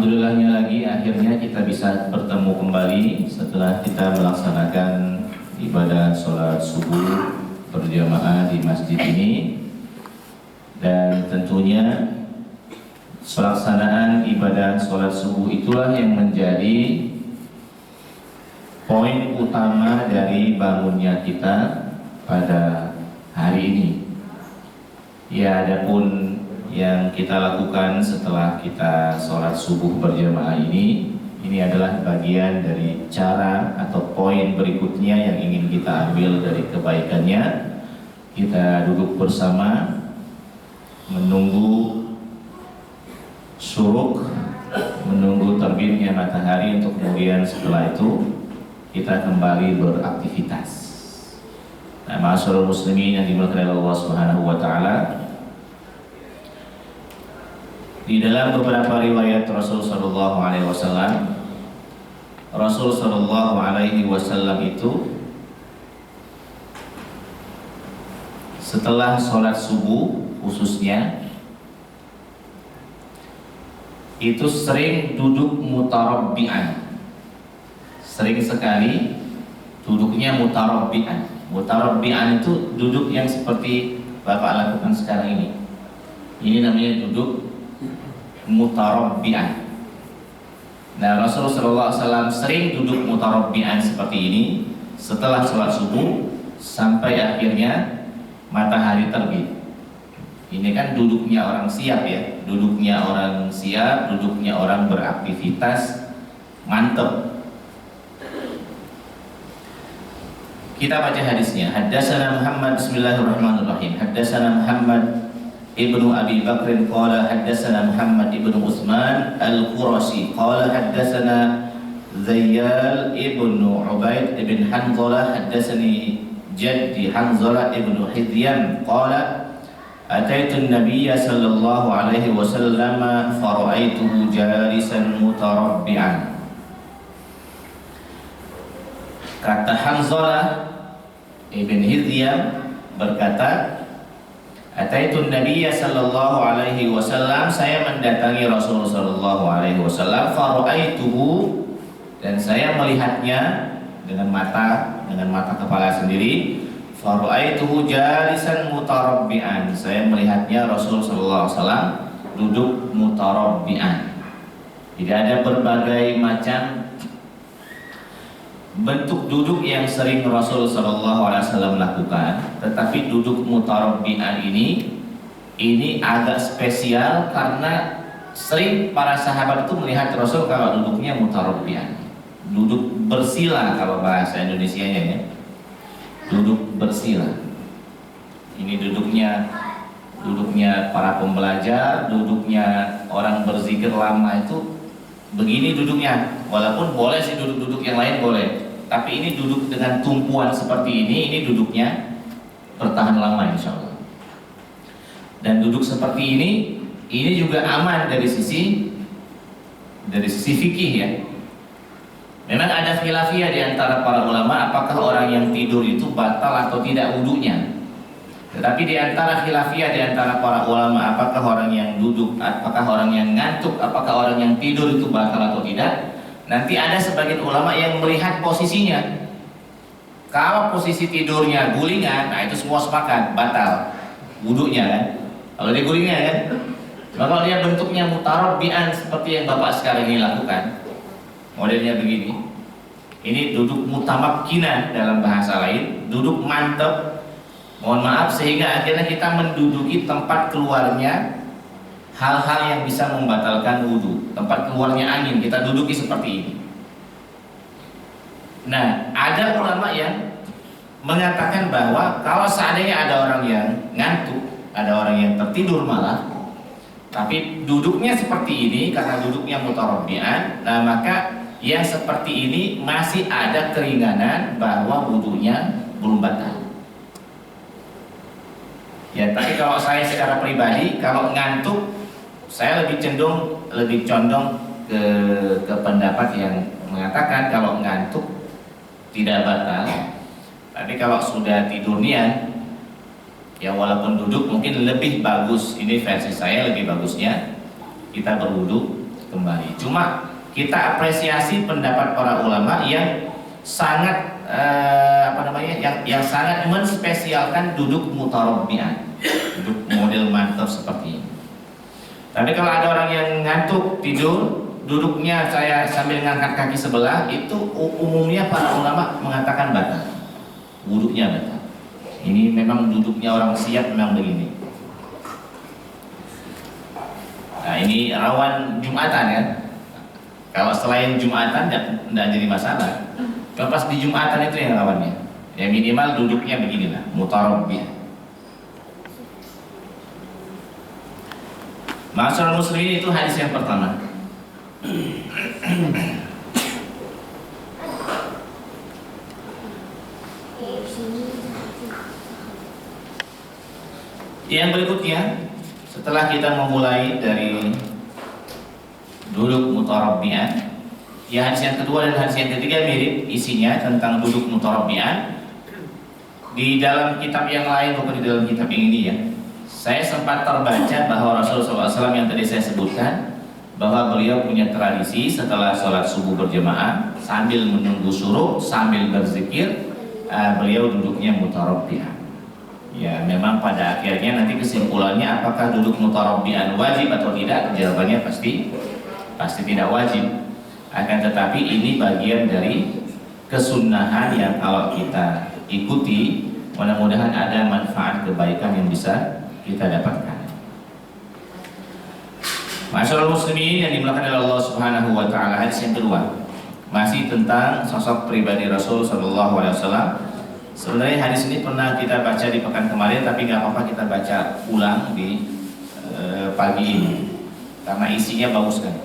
Alhamdulillahnya lagi akhirnya kita bisa bertemu kembali setelah kita melaksanakan ibadah sholat subuh berjamaah di masjid ini. Dan tentunya pelaksanaan ibadah sholat subuh itulah yang menjadi poin utama dari bangunnya kita pada hari ini. Ya, adapun yang kita lakukan setelah kita sholat subuh berjamaah ini adalah bagian dari cara atau poin berikutnya yang ingin kita ambil dari kebaikannya. Kita duduk bersama menunggu syuruk, menunggu terbitnya matahari, untuk kemudian setelah itu kita kembali beraktivitas. Nah, ma'asyiral muslimin yang dimuliakan oleh Allah Subhanahu wa taala, di dalam beberapa riwayat Rasul sallallahu alaihi wasallam, Rasul sallallahu alaihi wasallam itu setelah sholat subuh khususnya itu sering duduk mutarabbi'an. Sering sekali duduknya mutarabbi'an. Mutarabbi'an itu duduk yang seperti Bapak lakukan sekarang ini. Ini namanya duduk mutarabbi'an. Nah, Rasulullah SAW sering duduk mutarabbi'an seperti ini setelah sholat subuh sampai akhirnya matahari terbit. Ini kan duduknya orang siap ya, duduknya orang siap, duduknya orang beraktivitas, mantep. Kita baca hadisnya. Haddatsana Muhammad, bismillahirrahmanirrahim. Haddatsana Muhammad Ibnu Abi Bakr qala haddatsana Muhammad ibnu Utsman al-Qurashi qala haddatsana Zayyal ibnu Ubaid ibn Hanzalah haddatsani jaddi Hanzalah ibnu Hidyan qala ataitu an-nabiyya sallallahu alaihi wasallam fara'aituhu jalisan mutarabbi'an. Kata Hanzalah ibn Hidyan berkata, ataitu an-nabiyya sallallahu alaihi wasallam, saya mendatangi Rasul sallallahu alaihi wasallam, fara'aituhu, dan saya melihatnya dengan mata kepala sendiri. Fara'aituhu jalisan mutarabbi'an, saya melihatnya Rasul sallallahu alaihi wasallam duduk mutarabbi'an. Jadi ada berbagai macam bentuk duduk yang sering Rasul sallallahu alaihi wasallam lakukan, tetapi duduk mutarabbi'an ini agak spesial karena sering para sahabat itu melihat Rasul kalau duduknya mutarabbi'an. Duduk bersila kalau bahasa Indonesianya ya. Duduk bersila. Ini duduknya para pembelajar, duduknya orang berzikir lama itu begini duduknya. Walaupun boleh sih duduk-duduk yang lain boleh, tapi ini duduk dengan tumpuan seperti ini duduknya bertahan lama insya Allah. Dan duduk seperti ini juga aman dari sisi fikih ya. Memang ada khilafiyah di antara para ulama apakah orang yang tidur itu batal atau tidak wudunya. Tetapi di antara khilafiyah di antara para ulama apakah orang yang duduk, apakah orang yang ngantuk, apakah orang yang tidur itu batal atau tidak. Nanti ada sebagian ulama yang melihat posisinya. Kalau posisi tidurnya gulingan, nah itu semua sepakat batal wudunya kan. Kalau dia gulingnya kan. Kalau dia bentuknya mutarabbi'an seperti yang Bapak sekarang ini lakukan, modelnya begini. Ini duduk mutamakkinan dalam bahasa lain, duduk mantap. Mohon maaf, sehingga akhirnya kita menduduki tempat keluarnya hal-hal yang bisa membatalkan wudhu, tempat keluarnya angin, kita duduki seperti ini. Nah, ada ulama yang mengatakan bahwa kalau seandainya ada orang yang ngantuk, ada orang yang tertidur malah, tapi duduknya seperti ini karena duduknya mutarabbi'an, nah maka yang seperti ini masih ada keringanan bahwa wudhunya belum batal. Ya, tapi kalau saya secara pribadi, kalau ngantuk, saya lebih condong ke pendapat yang mengatakan kalau ngantuk tidak batal. Tapi kalau sudah tidur nian, ya walaupun duduk mungkin lebih bagus. Ini versi saya lebih bagusnya kita berwudu kembali. Cuma kita apresiasi pendapat para ulama yang sangat yang sangat menspesialkan duduk mutarabbi'an, duduk model mantap seperti ini. Tapi kalau ada orang yang ngantuk tidur, duduknya saya sambil ngangkat kaki sebelah, itu umumnya para ulama mengatakan batal, wuduknya batal. Ini memang duduknya orang siap memang begini. Nah ini rawan Jumatan ya. Kalau selain Jumatan tidak jadi masalah. Kalau pas di Jumatan itu yang rawannya. Ya minimal duduknya beginilah, mutarabbi'. Ma'asyiral muslimin, itu hadis yang pertama. Yang berikutnya, setelah kita memulai dari duduk mutarabbi'an, ya hadis yang kedua dan hadis yang ketiga mirip isinya tentang duduk mutarabbi'an. Di dalam kitab yang lain, bukan di dalam kitab yang ini ya, saya sempat terbaca bahwa Rasulullah SAW yang tadi saya sebutkan, bahwa beliau punya tradisi setelah sholat subuh berjamaah sambil menunggu syuruk, sambil berzikir, beliau duduknya mutarabbi'an. Ya memang pada akhirnya nanti kesimpulannya apakah duduk mutarabbi'an wajib atau tidak, jawabannya pasti tidak wajib. Akan tetapi ini bagian dari kesunahan yang kalau kita ikuti, mudah-mudahan ada manfaat kebaikan yang bisa kita dapatkan. Masyaallah muslimin yang dimuliakan oleh Allah Subhanahu wa taala, hadis yang kedua masih tentang sosok pribadi Rasul sallallahu alaihi wasallam. Sebenarnya hadis ini pernah kita baca di pekan kemarin, tapi nggak apa-apa kita baca ulang di pagi ini karena isinya bagus kan.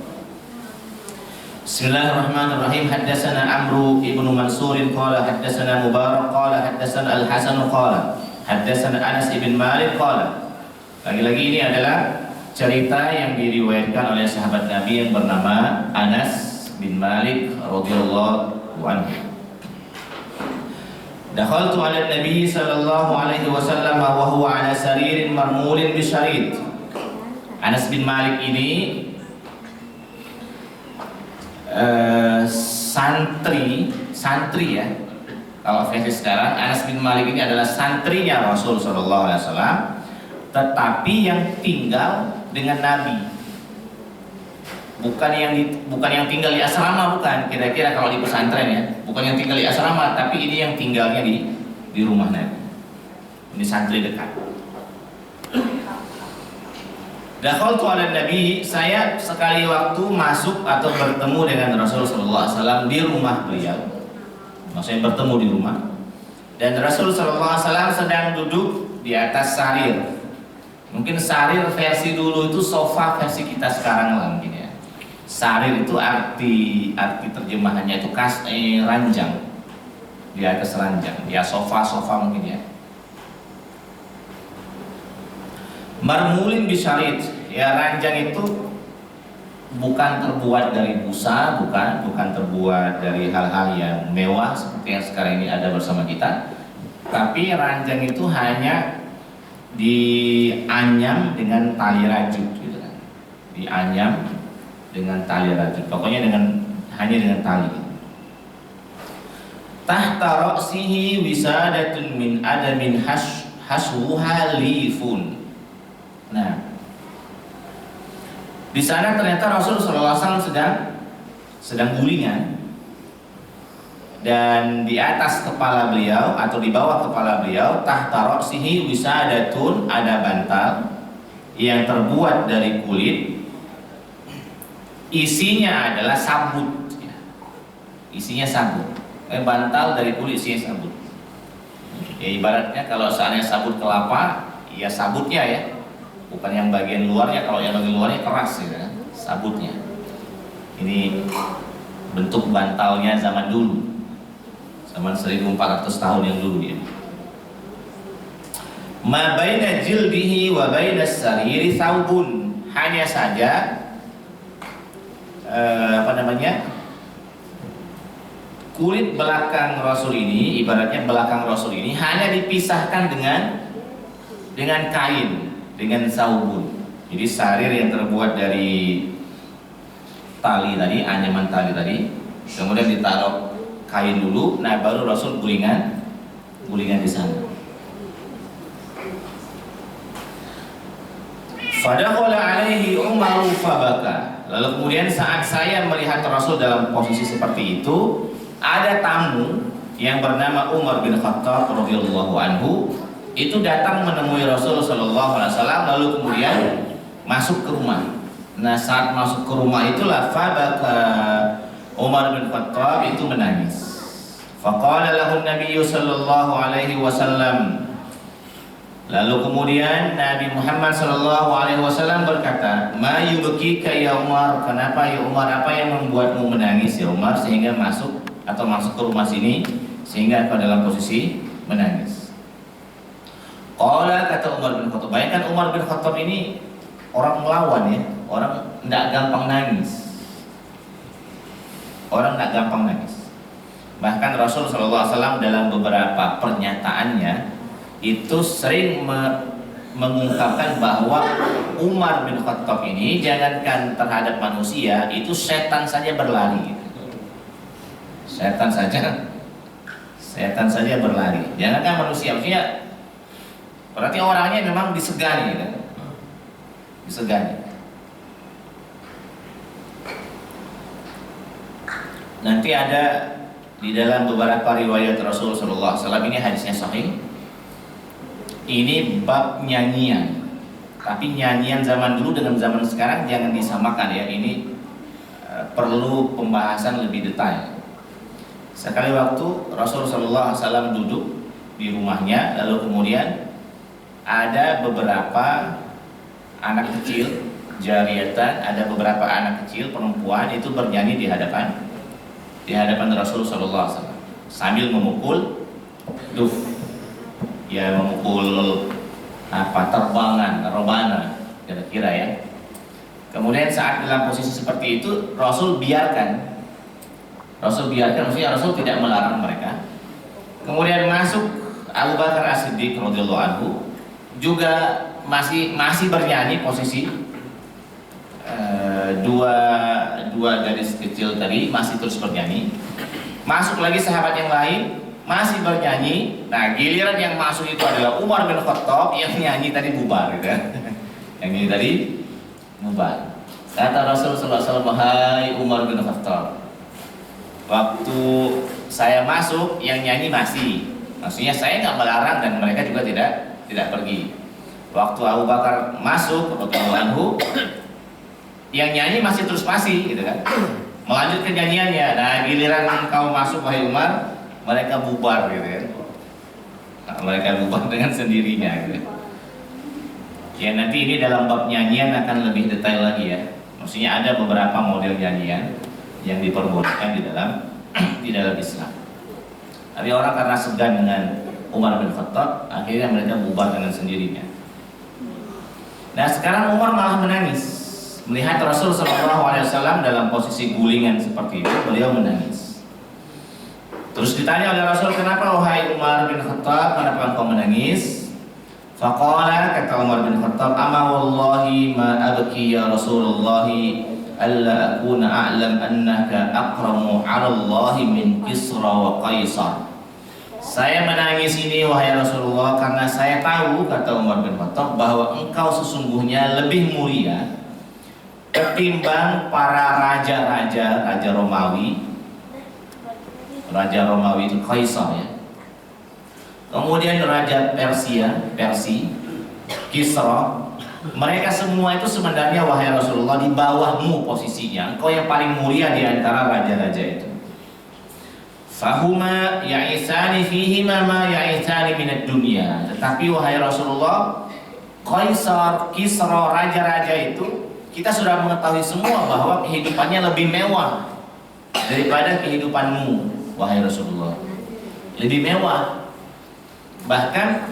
Bismillahirrahmanirrahim. Haddatsana Amru ibnu Mansur qala haddatsana Mubarak qala haddatsana Al-Hasan qala haddatsana Anas ibn Malik qala. Lagi-lagi ini adalah cerita yang diriwayatkan oleh sahabat Nabi yang bernama Anas bin Malik radhiyallahu anhu. Dakhaltu 'ala Nabi sallallahu alaihi wasallam wa huwa 'ala saririn marmulin bisyarid. Anas bin Malik ini santri ya. Kalau versi sekarang, Anas bin Malik ini adalah santrinya Rasul sallallahu alaihi wasallam, tetapi yang tinggal dengan Nabi. Bukan yang tinggal di asrama, bukan. Kira-kira kalau di pesantren ya, bukan yang tinggal di asrama, tapi ini yang tinggalnya di rumah Nabi. Ini santri dekat. Dakhaltu 'ala Nabi, saya sekali waktu masuk atau bertemu dengan Rasulullah sallallahu alaihi wasallam di rumah beliau. Maksudnya bertemu di rumah. Dan Rasul sallallahu alaihi wasallam sedang duduk di atas sarir. Mungkin sarir versi dulu itu sofa versi kita sekarang lah mungkin ya. Sarir itu arti terjemahannya itu ranjang. Di atas ranjang. Ya sofa mungkin ya. Marmulin bisyarid, ya ranjang itu bukan terbuat dari busa, bukan terbuat dari hal-hal yang mewah seperti yang sekarang ini ada bersama kita. Tapi ranjang itu hanya dianyam dengan tali rajut gitu kan. Dianyam dengan tali rajut. Pokoknya hanya dengan tali. Tahta ra'sihi wisadatun min adamin haswuha lifun. Nah, di sana ternyata Rasul sallallahu alaihi wasallam sedang gulingan, dan di atas kepala beliau atau di bawah kepala beliau tahta ra'sihi wisadatun, ada bantal yang terbuat dari kulit, isinya adalah sabut. Isinya sabut. Bantal dari kulit isinya sabut. Ya ibaratnya kalau seandainya sabut kelapa, ya sabutnya ya. Bukan yang bagian luarnya, kalau yang bagian luarnya keras gitu kan, sabutnya. Ini bentuk bantalnya zaman dulu. Zaman 1400 tahun yang dulu ya. Ma baina jildihi wa baina sariri thawbun. Hanya saja kulit belakang Rasul ini, ibaratnya belakang Rasul ini hanya dipisahkan dengan kain, dengan saubun. Jadi sarir yang terbuat dari tali tadi, anyaman tali tadi, kemudian ditaruh kain dulu, nah baru Rasul gulingan di sana. Fadakhala alaihi Umar fabaka. Lalu kemudian saat saya melihat Rasul dalam posisi seperti itu, ada tamu yang bernama Umar bin Khattab radhiyallahu anhu itu datang menemui Rasul sallallahu alaihi wasallam, lalu kemudian masuk ke rumah. Nah, saat masuk ke rumah itulah fabaka, Umar bin Khattab itu menangis. Faqala lahu Nabi sallallahu alaihi wasallam. Lalu kemudian Nabi Muhammad sallallahu alaihi wasallam berkata, "Ma yubkika ya Umar? Kenapa ya Umar? Apa yang membuatmu menangis ya Umar sehingga masuk ke rumah sini sehingga kau dalam posisi menangis?" Qala, kata Umar bin Khattab. Bayangkan Umar bin Khattab ini orang melawan ya, orang tidak gampang nangis. Orang tidak gampang nangis. Bahkan Rasul sallallahu alaihi wasallam dalam beberapa pernyataannya itu sering mengungkapkan bahwa Umar bin Khattab ini jangankan terhadap manusia, itu setan saja berlari. Setan saja berlari. Jangankan manusia, maksudnya berarti orangnya memang disegani, kan? Disegani. Nanti ada di dalam beberapa riwayat Rasul sallallahu alaihi wasallam, ini hadisnya sahih. Ini bab nyanyian. Tapi nyanyian zaman dulu dengan zaman sekarang jangan disamakan ya. Ini perlu pembahasan lebih detail. Sekali waktu Rasul sallallahu alaihi wasallam duduk di rumahnya, lalu kemudian ada beberapa anak kecil, jariyatan, ada beberapa anak kecil perempuan itu bernyanyi di hadapan Rasul sallallahu alaihi wasallam sambil memukul duf. Ya, memukul terbangan, robana kira-kira ya. Kemudian saat dalam posisi seperti itu Rasul biarkan, maksudnya Rasul tidak melarang mereka. Kemudian masuk Abu Bakar As-Siddiq radhiyallahu anhu juga masih bernyanyi posisi dua gadis kecil tadi masih terus bernyanyi. Masuk lagi sahabat yang lain masih bernyanyi. Nah, giliran yang masuk itu adalah Umar bin Khattab, yang nyanyi tadi bubar gitu kan. Yang nyanyi tadi bubar. Kata Rasul sallallahu alaihi wasallam, "Hai Umar bin Khattab, waktu saya masuk yang nyanyi masih. Maksudnya saya nggak melarang dan mereka juga tidak pergi. Waktu Abu Bakar masuk radhiyallahu anhu, yang nyanyi masih gitu kan. Melanjutkan nyanyiannya. Nah, giliran kau masuk wahai Umar, mereka bubar gitu ya. Nah, mereka bubar dengan sendirinya gitu. Ya, nanti ini dalam bab nyanyian akan lebih detail lagi ya. Maksudnya ada beberapa model nyanyian yang diperbolehkan di dalam Islam. Tapi orang karena segan dengan Umar bin Khattab, akhirnya mereka bubar dengan sendirinya. Nah, sekarang Umar malah menangis melihat Rasul sallallahu alaihi wasallam dalam posisi gulingan seperti itu. Beliau menangis. Terus ditanya oleh Rasul, "Kenapa wahai Umar bin Khattab, kenapa engkau menangis?" Faqala, kata Umar bin Khattab, "Ama wallahi ma abki ya Rasulullah alla akuna a'lam annaka aqramu 'ala Allah min Kisra wa Qaisar." Saya menangis ini wahai Rasulullah karena saya tahu, kata Umar bin Khattab, bahwa engkau sesungguhnya lebih mulia ketimbang para raja-raja, raja Romawi. Raja Romawi itu Kaisar ya. Kemudian Raja Persia, Kisra. Mereka semua itu sebenarnya wahai Rasulullah di bawahmu posisinya. Engkau yang paling mulia di antara raja-raja itu. Fahuma ya'isani fihima ma ya'isani minad dunya. Tetapi wahai Rasulullah, Kaisar, Kisra, raja-raja itu kita sudah mengetahui semua bahwa kehidupannya lebih mewah daripada kehidupanmu wahai Rasulullah. Lebih mewah. Bahkan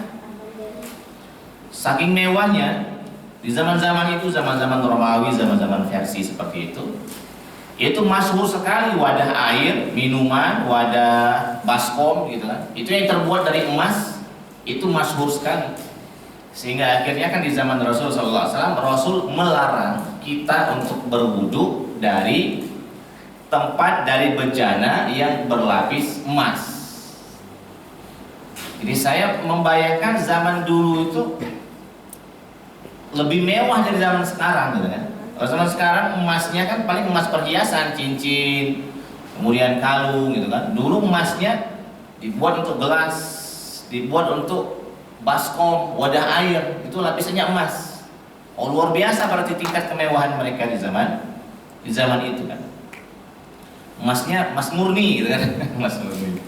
saking mewahnya di zaman-zaman itu, zaman-zaman Romawi, zaman-zaman Persia seperti itu masyhur sekali wadah air, minuman, wadah baskom gitu kan. Itu yang terbuat dari emas, itu masyhur sekali. Sehingga akhirnya kan di zaman Rasul sallallahu alaihi wasallam Rasul melarang kita untuk berwudu dari tempat dari bejana yang berlapis emas. Jadi saya membayangkan zaman dulu itu lebih mewah dari zaman sekarang gitu kan. Kalau zaman sekarang emasnya kan paling emas perhiasan, cincin, kemudian kalung gitu kan. Dulu emasnya dibuat untuk gelas, dibuat untuk baskom, wadah air, itu lapisannya emas. Oh, luar biasa berarti tingkat kemewahan mereka di zaman itu kan. Emasnya emas murni gitu kan. Emas murni.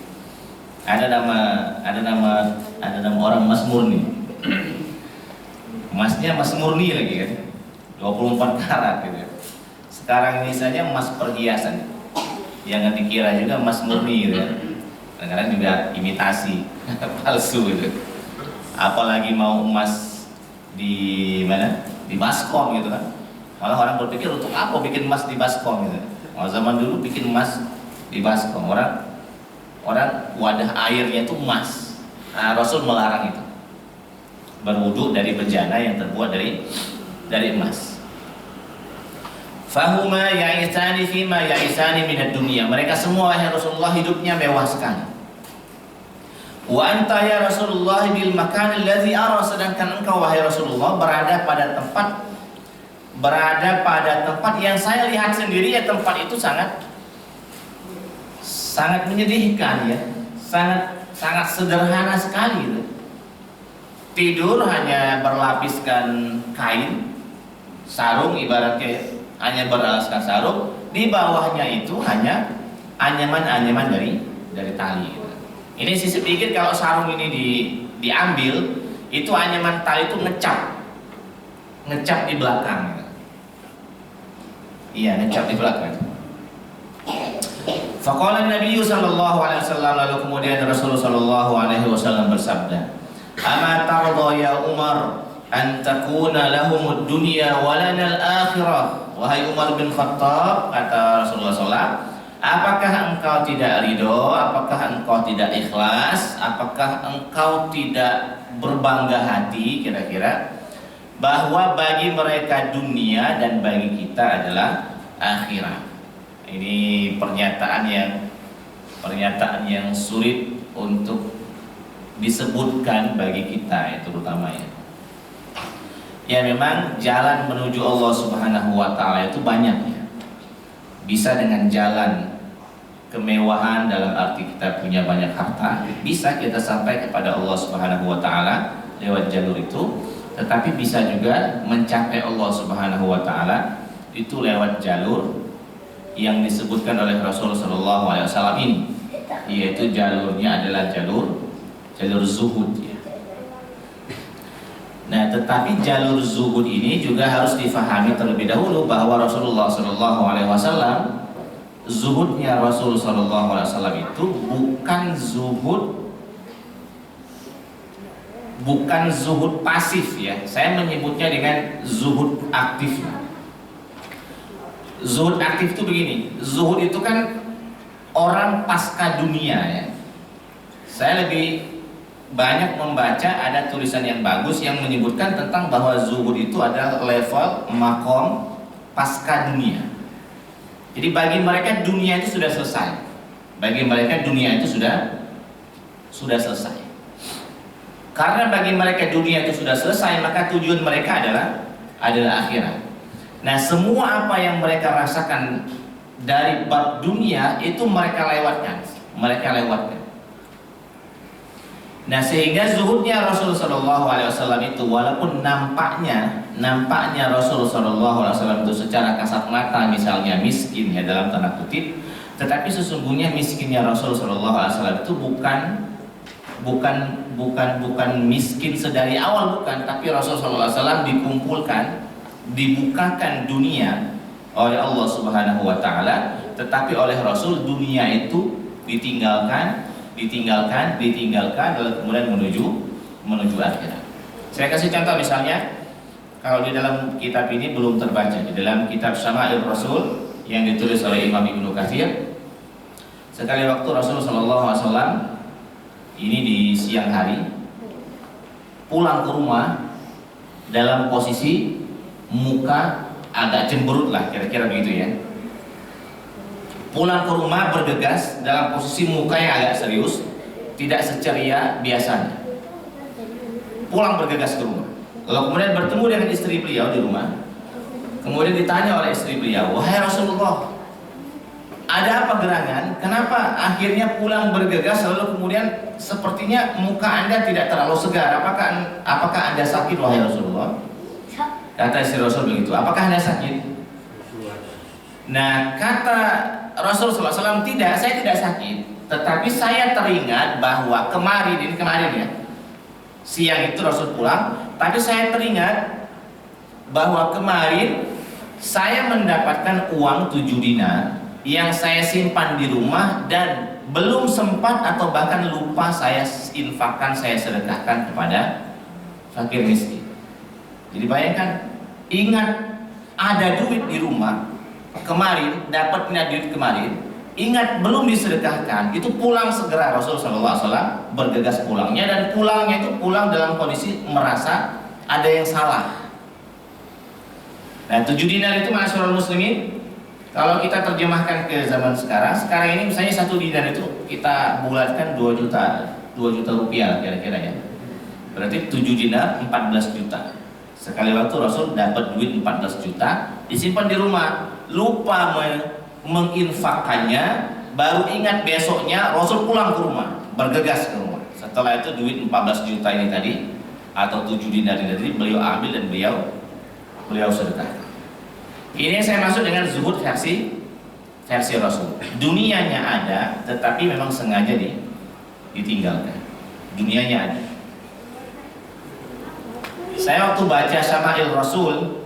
Ada nama orang emas murni. Emasnya emas murni lagi kan. 24 karat gitu ya. Sekarang ini saja emas perhiasan. Jangan dikira juga emas murni gitu ya. Kadang-kadang juga imitasi, palsu gitu. Apalagi mau emas di mana? Di baskom gitu kan. Malah orang berpikir untuk apa bikin emas di baskom gitu. Kalau zaman dulu bikin emas di baskom, orang wadah airnya itu emas. Nah, Rasul melarang itu. Berwudu dari bejana yang terbuat dari emas. Fahuma ya'isani fima ya'isani minad dunia. Mereka semua wahai Rasulullah hidupnya mewah sekali. Wa anta ya Rasulullah bil makan alladhi ara, sedangkan engkau wahai Rasulullah berada pada tempat yang saya lihat sendiri, ya tempat itu sangat menyedihkan ya, sangat sederhana sekali gitu. Tidur hanya berlapiskan kain, sarung ibaratnya hanya beralaskan sarung, di bawahnya itu hanya anyaman-anyaman dari tali gitu. Ini sisi pikir kalau sarung ini diambil, itu anyaman tali itu ngecap di belakang. Iya, ngecap di belakang. Faqala Nabi sallallahu alaihi wasallam, lalu kemudian Rasulullah sallallahu alaihi wasallam bersabda, "Ama tarda ya Umar an takuna lahumud dunya wa lana al-akhirah?" Wahai Umar bin Khattab, kata Rasulullah sallallahu, apakah engkau tidak ridho? Apakah engkau tidak ikhlas? Apakah engkau tidak berbangga hati kira-kira bahwa bagi mereka dunia dan bagi kita adalah akhirat? Ini pernyataan yang sulit untuk disebutkan bagi kita, itu terutama ya. Ya memang jalan menuju Allah Subhanahu wa taala itu banyak ya. Bisa dengan jalan kemewahan dalam arti kita punya banyak harta, bisa kita sampai kepada Allah Subhanahu wa taala lewat jalur itu, tetapi bisa juga mencapai Allah Subhanahu wa taala itu lewat jalur yang disebutkan oleh Rasul sallallahu alaihi wasallam ini, yaitu jalurnya adalah jalur zuhud ya. Nah, tetapi jalur zuhud ini juga harus difahami terlebih dahulu bahwa Rasulullah sallallahu alaihi wasallam, zuhudnya Rasul sallallahu alaihi wasallam itu bukan zuhud pasif ya. Saya menyebutnya dengan zuhud aktif. Zuhud aktif itu begini, zuhud itu kan orang pasca dunia ya. Saya lebih banyak membaca ada tulisan yang bagus yang menyebutkan tentang bahwa zuhud itu adalah level makom pasca dunia. Jadi bagi mereka dunia itu sudah selesai. Bagi mereka dunia itu sudah selesai. Karena bagi mereka dunia itu sudah selesai, maka tujuan mereka adalah akhirat. Nah, semua apa yang mereka rasakan dari bab dunia itu mereka lewatkan. Nah, sehingga zuhudnya Rasul sallallahu alaihi wasallam itu walaupun nampaknya Rasul sallallahu alaihi wasallam itu secara kasat mata misalnya miskin ya dalam tanda kutip, tetapi sesungguhnya miskinnya Rasul sallallahu alaihi wasallam itu bukan miskin sedari awal, bukan, tapi Rasul sallallahu alaihi wasallam dibukakan dunia oleh Allah Subhanahu wa taala, tetapi oleh Rasul dunia itu ditinggalkan lalu kemudian menuju akhirat. Saya kasih contoh misalnya, kalau di dalam kitab ini belum terbaca, di dalam kitab Syama'il Rasul yang ditulis oleh Imam Ibnu Katsir, sekali waktu Rasul sallallahu alaihi wasallam ini di siang hari pulang ke rumah dalam posisi muka agak cemberut lah, kira-kira begitu ya. Pulang ke rumah bergegas dalam posisi muka yang agak serius, tidak seceria biasanya. Pulang bergegas ke rumah. Lalu kemudian bertemu dengan istri beliau di rumah. Kemudian ditanya oleh istri beliau, "Wahai Rasulullah, ada apa gerangan? Kenapa akhirnya pulang bergegas lalu kemudian sepertinya muka Anda tidak terlalu segar? Apakah Anda sakit, wahai Rasulullah?" Kata istri Rasul begitu. "Apakah Anda sakit?" Nah, kata Rasul SAW, "Tidak, saya tidak sakit. Tetapi saya teringat bahwa kemarin ya, siang itu Rasul pulang, tapi saya teringat bahwa kemarin saya mendapatkan uang 7 dinar yang saya simpan di rumah dan belum sempat atau bahkan lupa saya infakkan, saya sedekahkan kepada fakir miskin." Jadi bayangkan, ingat ada duit di rumah kemarin, dapatnya duit kemarin, ingat belum disedekahkan, itu pulang segera. Rasulullah SAW bergegas pulangnya, dan pulangnya itu pulang dalam kondisi merasa ada yang salah. Nah, 7 dinar itu masyarakat muslimin, kalau kita terjemahkan ke zaman sekarang ini misalnya 1 dinar itu kita bulatkan 2 juta rupiah kira-kira ya. Berarti 7 dinar 14 juta. Sekali waktu Rasul dapat duit 14 juta, disimpan di rumah, lupa menginfakkannya, baru ingat besoknya Rasul pulang ke rumah, bergegas ke rumah. Setelah itu duit 14 juta ini tadi atau 7 dinar ini tadi beliau ambil dan beliau sedekah. Ini saya maksud dengan zuhud versi Rasul. Dunianya ada, tetapi memang sengaja ditinggalkan. Dunianya ada. Saya waktu baca Syama'il Rasul,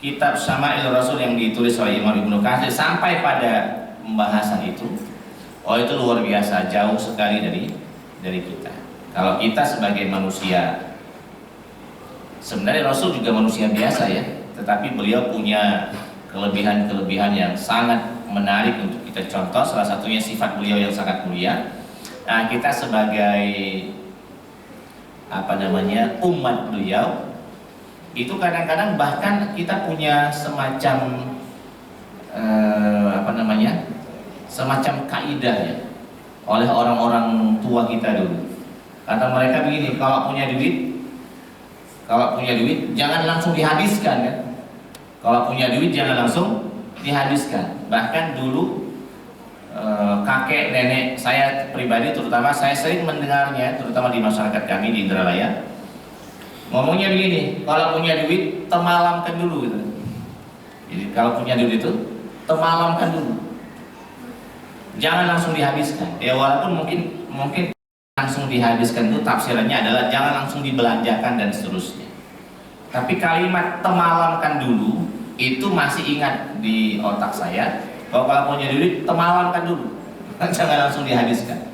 kitab Syama'il Rasul yang ditulis oleh Imam Ibnu Katsir, sampai pada pembahasan itu, itu luar biasa, jauh sekali dari kita. Kalau kita sebagai manusia, sebenarnya Rasul juga manusia biasa ya, tetapi beliau punya kelebihan-kelebihan yang sangat menarik untuk kita contoh. Salah satunya sifat beliau yang sangat mulia. Nah, kita sebagai umat beliau itu kadang-kadang bahkan kita punya semacam semacam kaidah ya oleh orang-orang tua kita dulu. Kata mereka begini, kalau punya duit jangan langsung dihabiskan kan. Kalau punya duit jangan langsung dihabiskan. Bahkan dulu kakek nenek saya pribadi, terutama saya sering mendengarnya, terutama di masyarakat kami di Indralaya, ngomongnya begini, kalau punya duit temalamkan dulu gitu. Jadi kalau punya duit itu temalamkan dulu, jangan langsung dihabiskan. Ya walaupun mungkin langsung dihabiskan itu tafsirannya adalah jangan langsung dibelanjakan dan seterusnya. Tapi kalimat temalamkan dulu itu masih ingat di otak saya, bahwa kalau punya duit temalamkan dulu, jangan langsung dihabiskan.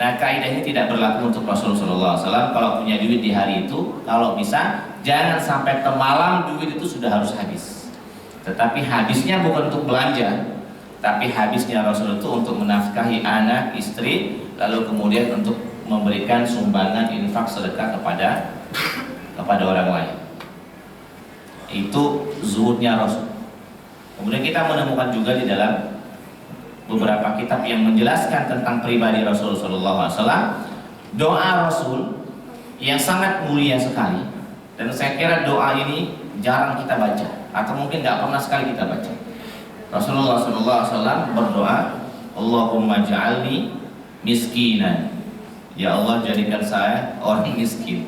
Nah, kaidah ini tidak berlaku untuk Rasulullah SAW. Kalau punya duit di hari itu, kalau bisa jangan sampai temalam duit itu sudah harus habis. Tetapi habisnya bukan untuk belanja, tapi habisnya Rasul itu untuk menafkahi anak, istri, lalu kemudian untuk memberikan sumbangan infak sedekah kepada orang lain. Itu zuhudnya Rasul. Kemudian kita menemukan juga di dalam beberapa kitab yang menjelaskan tentang pribadi Rasulullah SAW, doa Rasul yang sangat mulia sekali. Dan saya kira doa ini jarang kita baca, atau mungkin nggak pernah sekali kita baca. Rasulullah SAW berdoa, "Allahumma ja'alni miskinan." Ya Allah, jadikan saya orang miskin.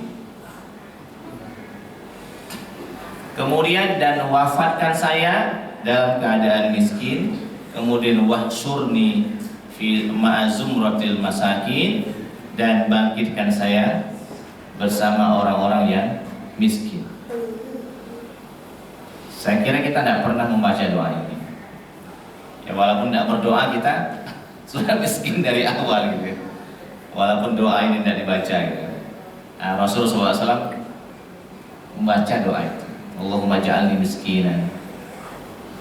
Kemudian, dan wafatkan saya dalam keadaan miskin. Kemudian wahsyurni fi ma'azumratil masakin, dan bangkitkan saya bersama orang-orang yang miskin. Saya kira kita tidak pernah membaca doa ini. Ya walaupun tidak berdoa kita sudah miskin dari awal gitu. Walaupun doa ini tidak dibaca gitu. Nah, Rasulullah SAW membaca doa itu. Allahumma ja'alni miskinan.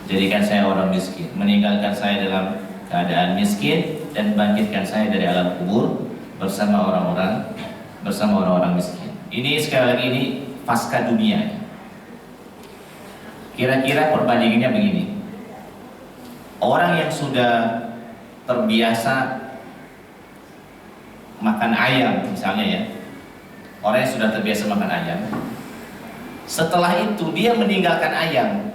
Jadikan saya orang miskin, meninggalkan saya dalam keadaan miskin, dan bangkitkan saya dari alam kubur bersama orang-orang miskin. Ini sekali lagi ini pasca dunia. Kira-kira perbandingannya begini. Orang yang sudah terbiasa makan ayam misalnya ya, orang yang sudah terbiasa makan ayam, setelah itu dia meninggalkan ayam.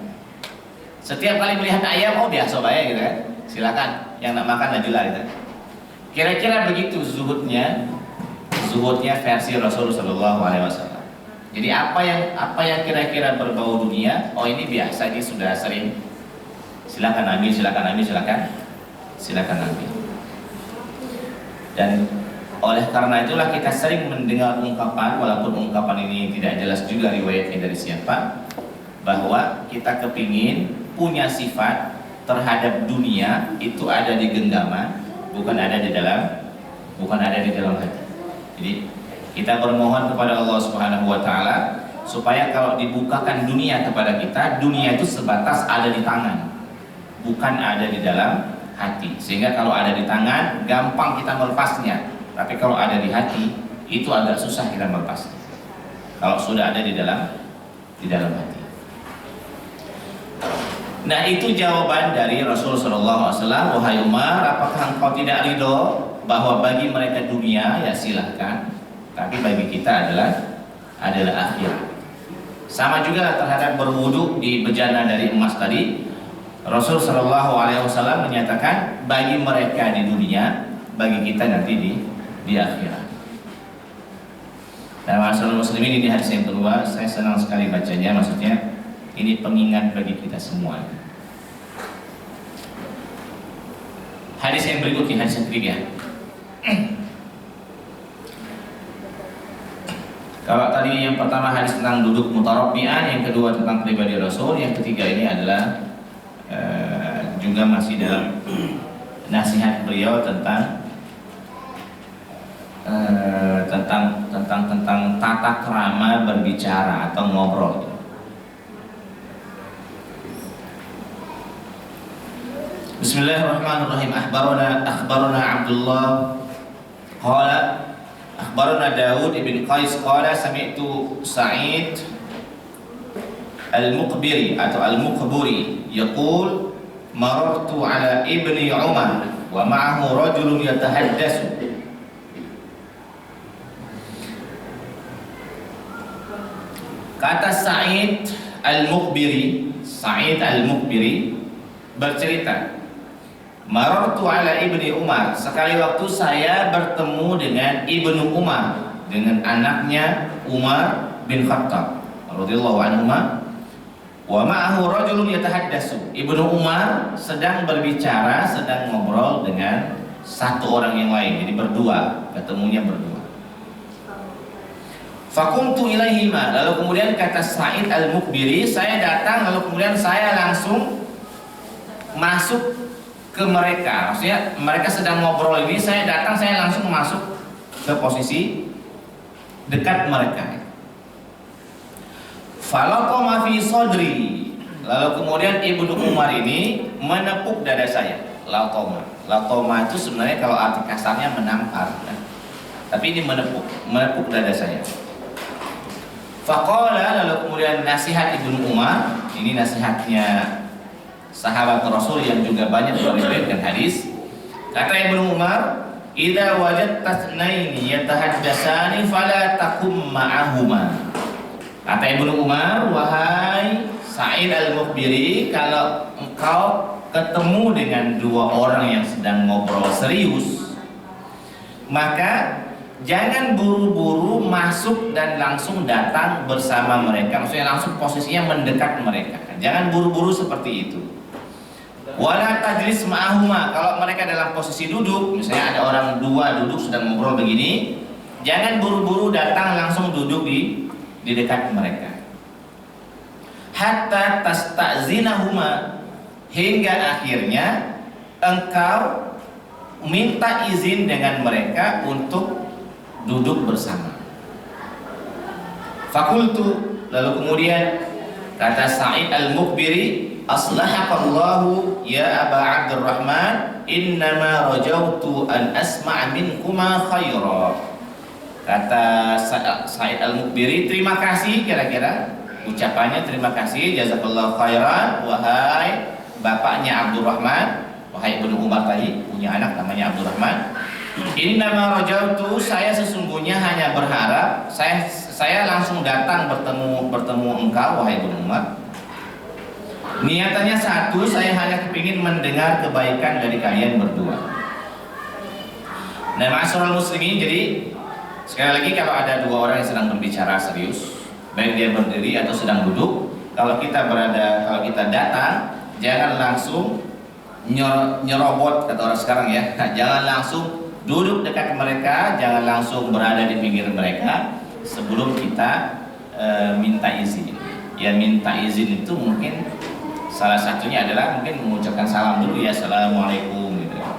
Setiap kali melihat ayam, oh biasa ya gitu kan, silakan yang nak makan lanjutlah gitu. Kira-kira begitu zuhudnya versi Rasulullah SAW. Jadi apa yang kira-kira berbau dunia, oh ini biasa, ini sudah sering, silakan ambil, silakan ambil. Dan oleh karena itulah kita sering mendengar ungkapan, walaupun ungkapan ini tidak jelas juga riwayatnya dari siapa, bahwa kita kepingin punya sifat terhadap dunia itu ada di genggaman, bukan ada di dalam hati. Jadi kita bermohon kepada Allah Subhanahu wa taala supaya kalau dibukakan dunia kepada kita, dunia itu sebatas ada di tangan, bukan ada di dalam hati. Sehingga kalau ada di tangan gampang kita melepasnya, tapi kalau ada di hati itu agak susah kita melepasnya. Kalau sudah ada di dalam hati. Nah, itu jawaban dari Rasul sallallahu alaihi wasallam. Wahai Umar, apakah engkau tidak ridho bahwa bagi mereka dunia? Ya silahkan, tapi bagi kita adalah akhirat. Sama juga terhadap berwudu di bejana dari emas tadi. Rasul sallallahu alaihi wasallam menyatakan bagi mereka di dunia, bagi kita nanti di akhirat. Dan masalah muslimin, ini hadis yang kedua, saya senang sekali bacanya, maksudnya ini pengingat bagi kita semua. Hadis yang berikutnya, hadis yang ketiga. Kalau tadi yang pertama hadis tentang duduk mutarabbi'an, yang kedua tentang pribadi Rasul, yang ketiga ini adalah juga masih dalam nasihat beliau tentang tata krama berbicara atau ngobrol. Bismillahirrahmanirrahim. Akhbarana Abdullah qala akhbarana Daud ibn Qais qala sami'tu Sa'id al-Muqbiri atau al-Muqburi yaqul marartu ala ibni Umar wa ma'ahu rajulun yatahaddasu. Kata Sa'id al-Muqbiri bercerita, marartu ala ibni Umar, sekali waktu saya bertemu dengan Ibnu Umar, dengan anaknya Umar bin Khattab radhiyallahu anhu, wa ma'ahu rajulun yatahaddasu. Ibnu Umar sedang berbicara, sedang ngobrol dengan satu orang yang lain, jadi berdua, ketemunya berdua. Fakumtu ilaihima, lalu kemudian kata Sa'id al-Muqbiri, saya datang lalu kemudian saya langsung masuk ke mereka. Maksudnya mereka sedang ngobrol ini, saya datang, saya langsung masuk ke posisi dekat mereka. Falaqama fi sadri, lalu kemudian Ibnu Umar ini menepuk dada saya. Latoma itu sebenarnya kalau arti kasarnya menampar, tapi ini menepuk dada saya. Faqala, lalu kemudian nasihat Ibnu Umar, ini nasihatnya sahabat Rasul yang juga banyak meriwayatkan hadis. Kata Ibnu Umar, "Idza wajadta tsnaini yatahaddasani fala taqum ma'ahuma." Kata Ibnu Umar, wahai Sa'id al-Muqbiri, kalau engkau ketemu dengan dua orang yang sedang ngobrol serius, maka jangan buru-buru masuk dan langsung datang bersama mereka. Maksudnya langsung posisinya mendekat mereka. Jangan buru-buru seperti itu. Wala tajlis ma'ahuma, kalau mereka dalam posisi duduk, misalnya ada orang dua duduk sedang ngobrol begini, jangan buru-buru datang langsung duduk di dekat mereka. Hatta tasta'zinahuma, hingga akhirnya engkau minta izin dengan mereka untuk duduk bersama. Fakultu, lalu kemudian kata Sa'id al-Muqbiri, aslahaqallahu ya Aba Abdurrahman, innama rajautu an asma' minkuma khaira. Kata Sa'id al-Muqbiri, terima kasih, kira-kira Ucapannya terima kasih, jazakallahu khairan, wahai bapaknya Abdurrahman, wahai Ibnu Umar tadi punya anak namanya Abdurrahman. Ini nama rajautu, saya sesungguhnya hanya berharap, saya langsung datang bertemu engkau wahai Ibnu Umar. Niatannya satu, saya hanya kepingin mendengar kebaikan dari kalian berdua. Nah, ma'asyiral muslimin, jadi sekali lagi kalau ada dua orang yang sedang berbicara serius, baik dia berdiri atau sedang duduk, kalau kita datang, jangan langsung nyerobot kata orang sekarang ya. Jangan langsung duduk dekat mereka, jangan langsung berada di pinggir mereka sebelum kita minta izin. Ya, minta izin itu mungkin salah satunya adalah mungkin mengucapkan salam dulu ya, assalamualaikum gitu ya.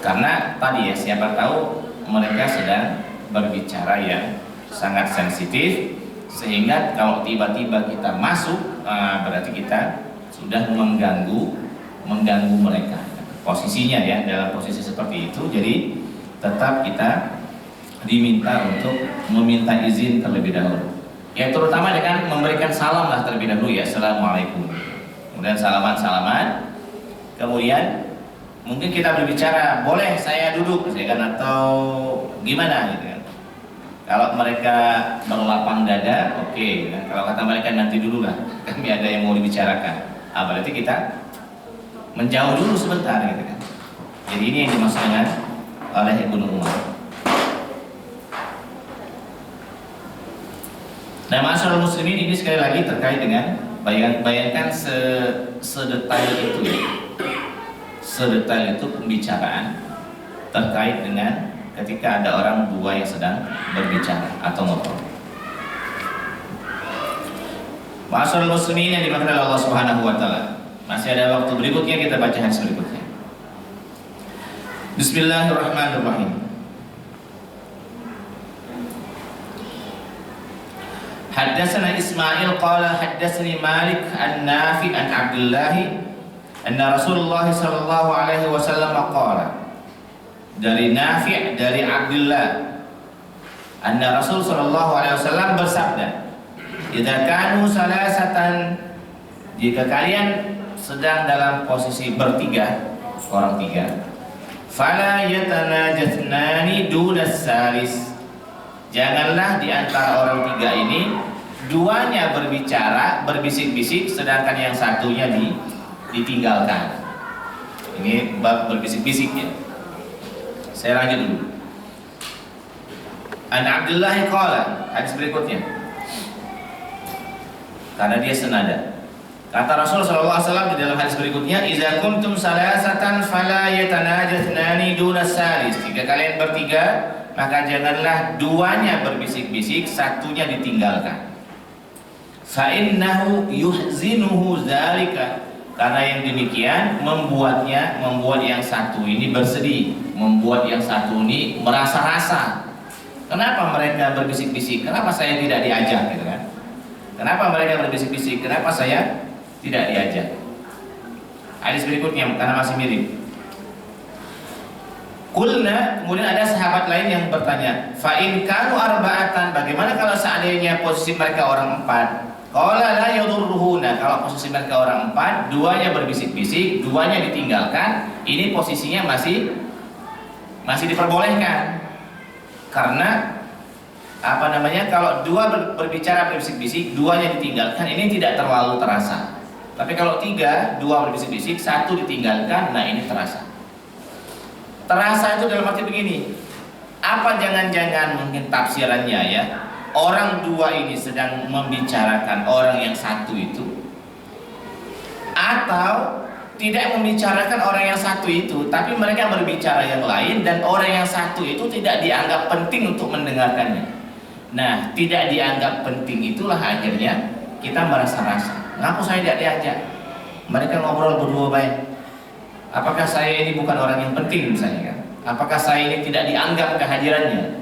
Karena tadi ya, siapa tahu mereka sedang berbicara yang sangat sensitif, sehingga kalau tiba-tiba kita masuk, berarti kita sudah mengganggu mereka. Posisinya ya, dalam posisi seperti itu, jadi tetap kita diminta untuk meminta izin terlebih dahulu. Ya, terutama dengan memberikan salam lah terlebih dahulu ya, assalamualaikum. Kemudian salaman, kemudian mungkin kita berbicara, boleh saya duduk, misalkan, atau gimana gitu kan. Kalau mereka berlapang dada, oke. Kan? Kalau kata mereka nanti dulu lah, kami ada yang mau dibicarakan. Berarti kita menjauh dulu sebentar gitu kan. Jadi ini yang dimaksudkan oleh Ibnu Umar. Nah, ma'asyiral muslimin, ini sekali lagi terkait dengan bayangkan sedetail itu ya. Sedetail itu pembicaraan terkait dengan ketika ada orang dua yang sedang berbicara atau ngobrol. Ma'asyiral muslimin yang dimaksud oleh Allah Subhanahu wa taala. Masih ada waktu berikutnya, kita baca hadis berikutnya. Bismillahirrahmanirrahim. Haddatsana Ismail qala haddatsani Malik an-Nafi an Abdullah anna Rasulullah sallallahu alaihi wasallam qala. Dari Nafi' dari Abdullah, anna Rasul sallallahu alaihi wasallam bersabda, "Idza kanu salasatan," jika kalian sedang dalam posisi bertiga, orang tiga, "fala yatanajatnani dunas salis." Janganlah di antara orang tiga ini duanya berbicara, berbisik-bisik, sedangkan yang satunya ditinggalkan. Ini bab berbisik-bisik ya. Saya lanjut dulu. An Abdullah qala, hadis berikutnya. Karena dia senada. Kata Rasul sallallahu alaihi wasallam di dalam hadis berikutnya, "Idza kuntum salasatan fala yatanajatnani dunas salis." Jika kalian bertiga, maka janganlah duanya berbisik-bisik, satunya ditinggalkan. Fa innahu yuhzinuhu dzalika. Karena yang demikian membuat yang satu ini bersedih, membuat yang satu ini merasa-rasa. Kenapa mereka berbisik-bisik? Kenapa saya tidak diajak gitu kan? Kenapa mereka berbisik-bisik? Kenapa saya tidak diajak? Hadis berikutnya karena masih mirip. Kulna, kemudian ada sahabat lain yang bertanya, fa in kanu arba'atan, bagaimana kalau seandainya posisi mereka orang empat? Qala la yadurruhuna, kalau posisi mereka orang empat, duanya berbisik-bisik, duanya ditinggalkan, ini posisinya masih diperbolehkan. Karena kalau dua berbicara berbisik-bisik, duanya ditinggalkan, ini tidak terlalu terasa. Tapi kalau tiga, dua berbisik-bisik, satu ditinggalkan, nah ini terasa. Terasa itu dalam arti begini, apa jangan-jangan mungkin tafsirannya ya, orang dua ini sedang membicarakan orang yang satu itu, atau tidak membicarakan orang yang satu itu, tapi mereka berbicara yang lain dan orang yang satu itu tidak dianggap penting untuk mendengarkannya. Nah, tidak dianggap penting itulah akhirnya kita merasa-rasa, ngaku saya tidak diajak. Mereka ngobrol berdua baik. Apakah saya ini bukan orang yang penting misalnya kan? Apakah saya ini tidak dianggap kehadirannya?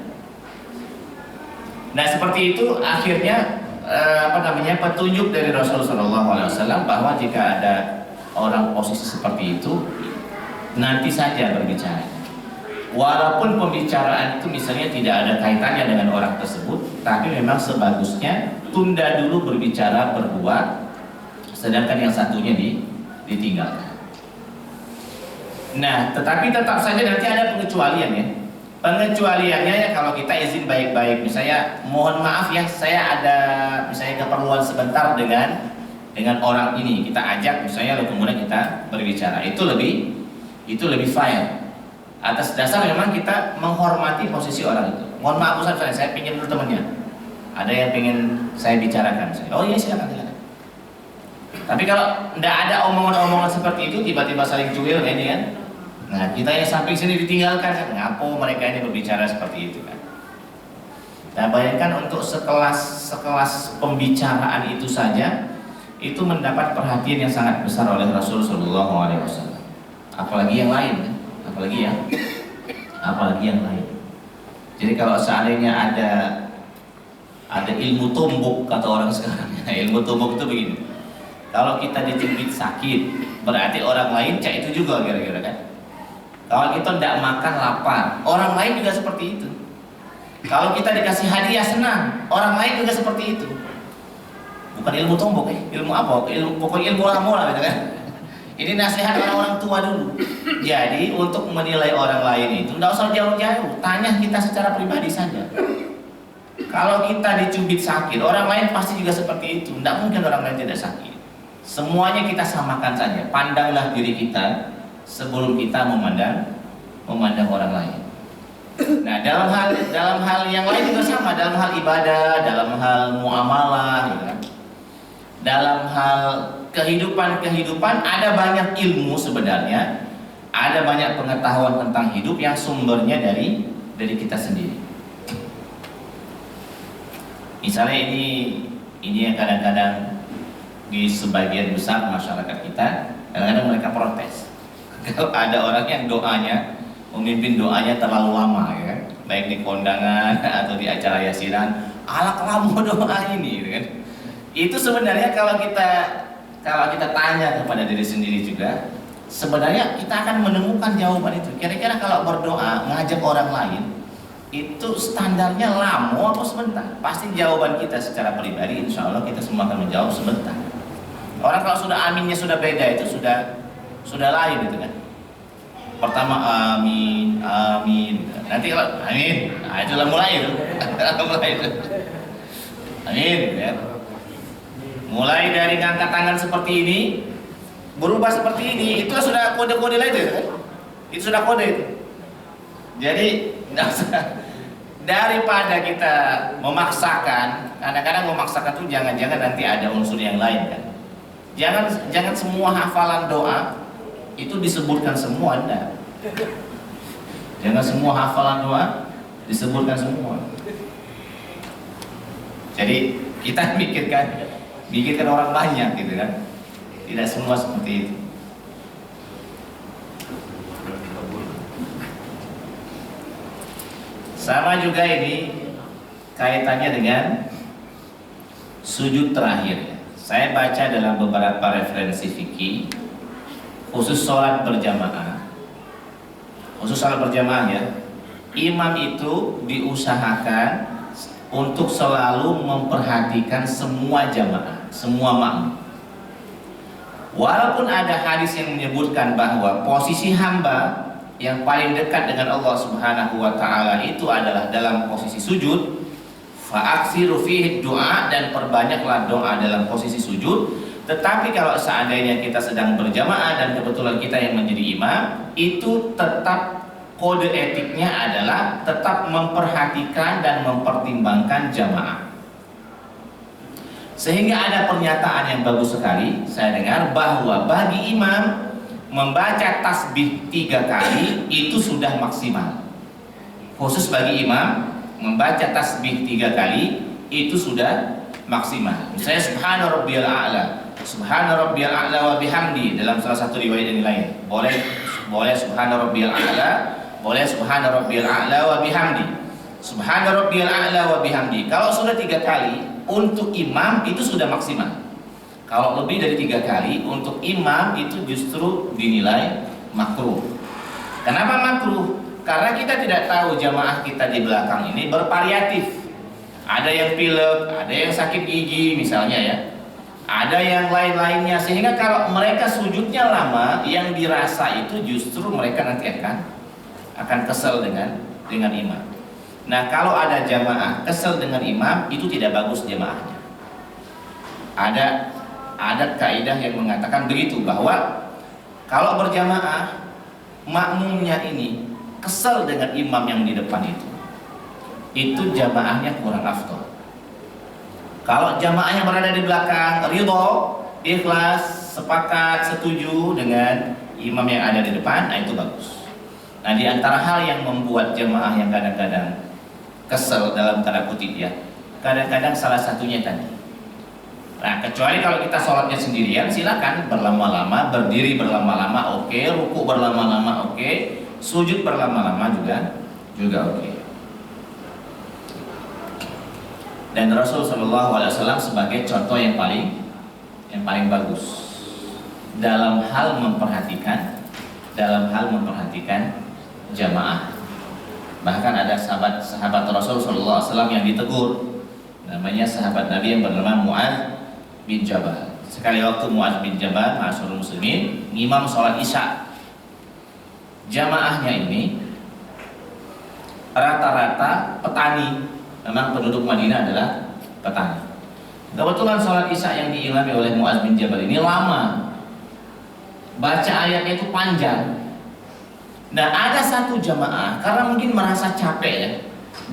Nah, seperti itu akhirnya petunjuk dari Rasulullah SAW bahwa jika ada orang posisi seperti itu, nanti saja berbicara. Walaupun pembicaraan itu misalnya tidak ada kaitannya dengan orang tersebut, tapi memang sebagusnya tunda dulu berbicara berdua, sedangkan yang satunya ditinggalkan. Nah, tetapi tetap saja nanti ada pengecualian ya. Pengecualiannya ya kalau kita izin baik-baik, misalnya mohon maaf ya, saya ada misalnya keperluan sebentar dengan orang ini, kita ajak misalnya, lalu kemudian kita berbicara, itu lebih fair. Atas dasar memang kita menghormati posisi orang itu. Mohon maaf Ustaz, saya pinjam dulu temannya. Ada yang pengen saya bicarakan. Oh iya silakan. Tapi kalau tidak ada omongan-omongan seperti itu, tiba-tiba saling cuil ini kan. Nah kita yang samping sini ditinggalkan kan. Ngapo mereka ini berbicara seperti itu kan. Nah bayangkan untuk sekelas pembicaraan itu saja, itu mendapat perhatian yang sangat besar oleh Rasulullah SAW. Apalagi yang lain kan. Apalagi yang lain. Jadi kalau seandainya ada ilmu tumbuk kata orang sekarang, ilmu tumbuk itu begini. Kalau kita dicubit sakit, berarti orang lain cak itu juga kira-kira kan. Kalau kita tidak makan lapar, orang lain juga seperti itu. Kalau kita dikasih hadiah senang, orang lain juga seperti itu. Bukan ilmu tumbuk ilmu apa? Pokoknya ilmu lah gitu kan. Ini nasihat orang-orang tua dulu. Jadi untuk menilai orang lain itu tidak usah jauh-jauh, tanya kita secara pribadi saja. Kalau kita dicubit sakit, orang lain pasti juga seperti itu. Tidak mungkin orang lain tidak sakit. Semuanya kita samakan saja. Pandanglah diri kita sebelum kita memandang orang lain. Nah dalam hal yang lain juga sama, dalam hal ibadah, dalam hal muamalah, gitu kan. Dalam hal kehidupan ada banyak ilmu sebenarnya, ada banyak pengetahuan tentang hidup yang sumbernya dari kita sendiri. Misalnya ini yang kadang-kadang di sebagian besar masyarakat kita, kadang-kadang mereka protes kalau ada orang yang memimpin doanya terlalu lama ya kan? Baik di kondangan atau di acara yasinan, ala kelamu doa ini gitu kan. Itu sebenarnya kalau kita tanya kepada diri sendiri juga, sebenarnya kita akan menemukan jawaban itu. Kira-kira kalau berdoa ngajak orang lain, itu standarnya lama atau sebentar? Pasti jawaban kita secara pribadi, insya Allah kita semua akan menjawab sebentar. Orang kalau sudah aminnya sudah beda, itu sudah lain gitu kan. Pertama amin, nanti kalau amin, nah itu mulai itu, amin ya. Mulai dari ngangkat tangan seperti ini, berubah seperti ini, itu sudah kode-kode lain itu kan? Itu sudah kode itu. Jadi daripada kita memaksakan, kadang-kadang memaksakan itu jangan-jangan nanti ada unsur yang lain kan. Jangan semua hafalan doa itu disebutkan semua, enggak. Jangan semua hafalan doa disebutkan semua. Jadi kita mikirkan orang banyak gitu kan. Tidak semua seperti itu. Sama juga ini kaitannya dengan sujud terakhir. Saya baca dalam beberapa referensi fikih, khusus sholat berjamaah ya, imam itu diusahakan untuk selalu memperhatikan semua jamaah, semua makmum. Walaupun ada hadis yang menyebutkan bahwa posisi hamba yang paling dekat dengan Allah Subhanahu wa taala itu adalah dalam posisi sujud, fa'aksiru fihi doa, dan perbanyaklah doa dalam posisi sujud. Tetapi kalau seandainya kita sedang berjamaah dan kebetulan kita yang menjadi imam, itu tetap kode etiknya adalah tetap memperhatikan dan mempertimbangkan jamaah. Sehingga ada pernyataan yang bagus sekali saya dengar, bahwa bagi imam membaca tasbih 3 kali itu sudah maksimal. Khusus bagi imam membaca tasbih 3 kali itu sudah maksimal. Misalnya subhana rabbiyal a'la, subhana rabbiyal a'la wa bihamdi, dalam salah satu riwayat yang lain boleh subhana rabbiyal a'la, boleh subhana rabbiyal a'la wa bihamdi, subhana rabbiyal a'la wa bihamdi. Kalau sudah 3 kali untuk imam itu sudah maksimal. Kalau lebih dari 3 kali untuk imam itu justru dinilai makruh. Kenapa makruh? Karena kita tidak tahu jamaah kita di belakang ini bervariatif. ada yang pilek, ada yang sakit gigi misalnya ya, ada yang lain-lainnya, sehingga kalau mereka sujudnya lama, yang dirasa itu justru mereka nanti akan kesel dengan imam. Nah, kalau ada jamaah kesel dengan imam, itu tidak bagus jamaahnya. Ada kaidah yang mengatakan begitu, bahwa kalau berjamaah makmumnya ini kesel dengan imam yang di depan itu jamaahnya kurang afdol. Kalau jamaahnya berada di belakang, ridho, ikhlas, sepakat, setuju dengan imam yang ada di depan, nah itu bagus. Nah, di antara hal yang membuat jamaah yang kadang-kadang kesel dalam tanda kutip ya, kadang-kadang salah satunya tadi. Nah, kecuali kalau kita sholatnya sendirian, silakan berlama-lama, berdiri berlama-lama, oke, ruku berlama-lama, oke, sujud berlama-lama juga oke. Dan Rasul SAW sebagai contoh yang paling bagus dalam hal memperhatikan jamaah. Bahkan ada sahabat Rasul SAW yang ditegur, namanya sahabat Nabi yang bernama Mu'adz bin Jabal. Sekali waktu Mu'adz bin Jabal, ma'asyiral muslimin, ngimam sholat isya. Jamaahnya ini rata-rata petani. Memang penduduk Madinah adalah petani. Kebetulan sholat isya yang diimami oleh Mu'adz bin Jabal ini lama, baca ayatnya itu panjang. Nah, ada satu jamaah karena mungkin merasa capek ya,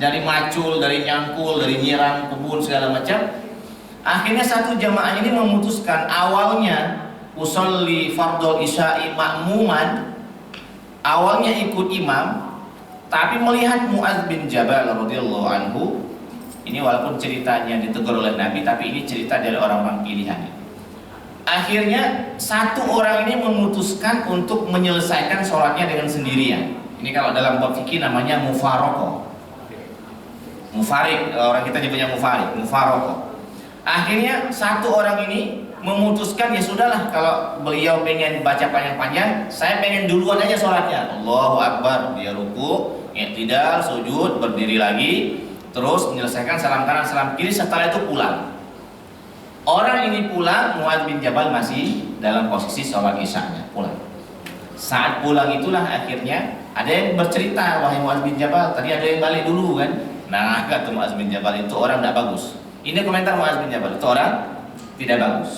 dari macul, dari nyangkul, dari nyiram kebun segala macam. Akhirnya satu jamaah ini memutuskan, awalnya usolli fardhul isya'i ma'muman, awalnya ikut imam, tapi melihat Mu'adz bin Jabal radhiyallahu anhu, ini walaupun ceritanya ditegur oleh Nabi, tapi ini cerita dari orang-orang pilihan. Akhirnya satu orang ini memutuskan untuk menyelesaikan sholatnya dengan sendirian. Ini kalau dalam bab fikih namanya mufaraqah. Mufarik, orang kita nyebutnya mufaraqah. Akhirnya satu orang ini memutuskan, ya sudahlah, kalau beliau pengen baca panjang-panjang, saya pengen duluan aja sholatnya. Allahu Akbar, dia ruku, i'tidal, sujud, berdiri lagi, terus menyelesaikan salam kanan, salam kiri, setelah itu pulang. Orang ini pulang, Mu'adz bin Jabal masih dalam posisi sholat isya'nya, pulang. Saat pulang itulah akhirnya ada yang bercerita, wahai Mu'adz bin Jabal, tadi ada yang balik dulu kan? Nah, kata Mu'adz bin Jabal, itu orang tidak bagus. Ini komentar Mu'adz bin Jabal, itu orang tidak bagus.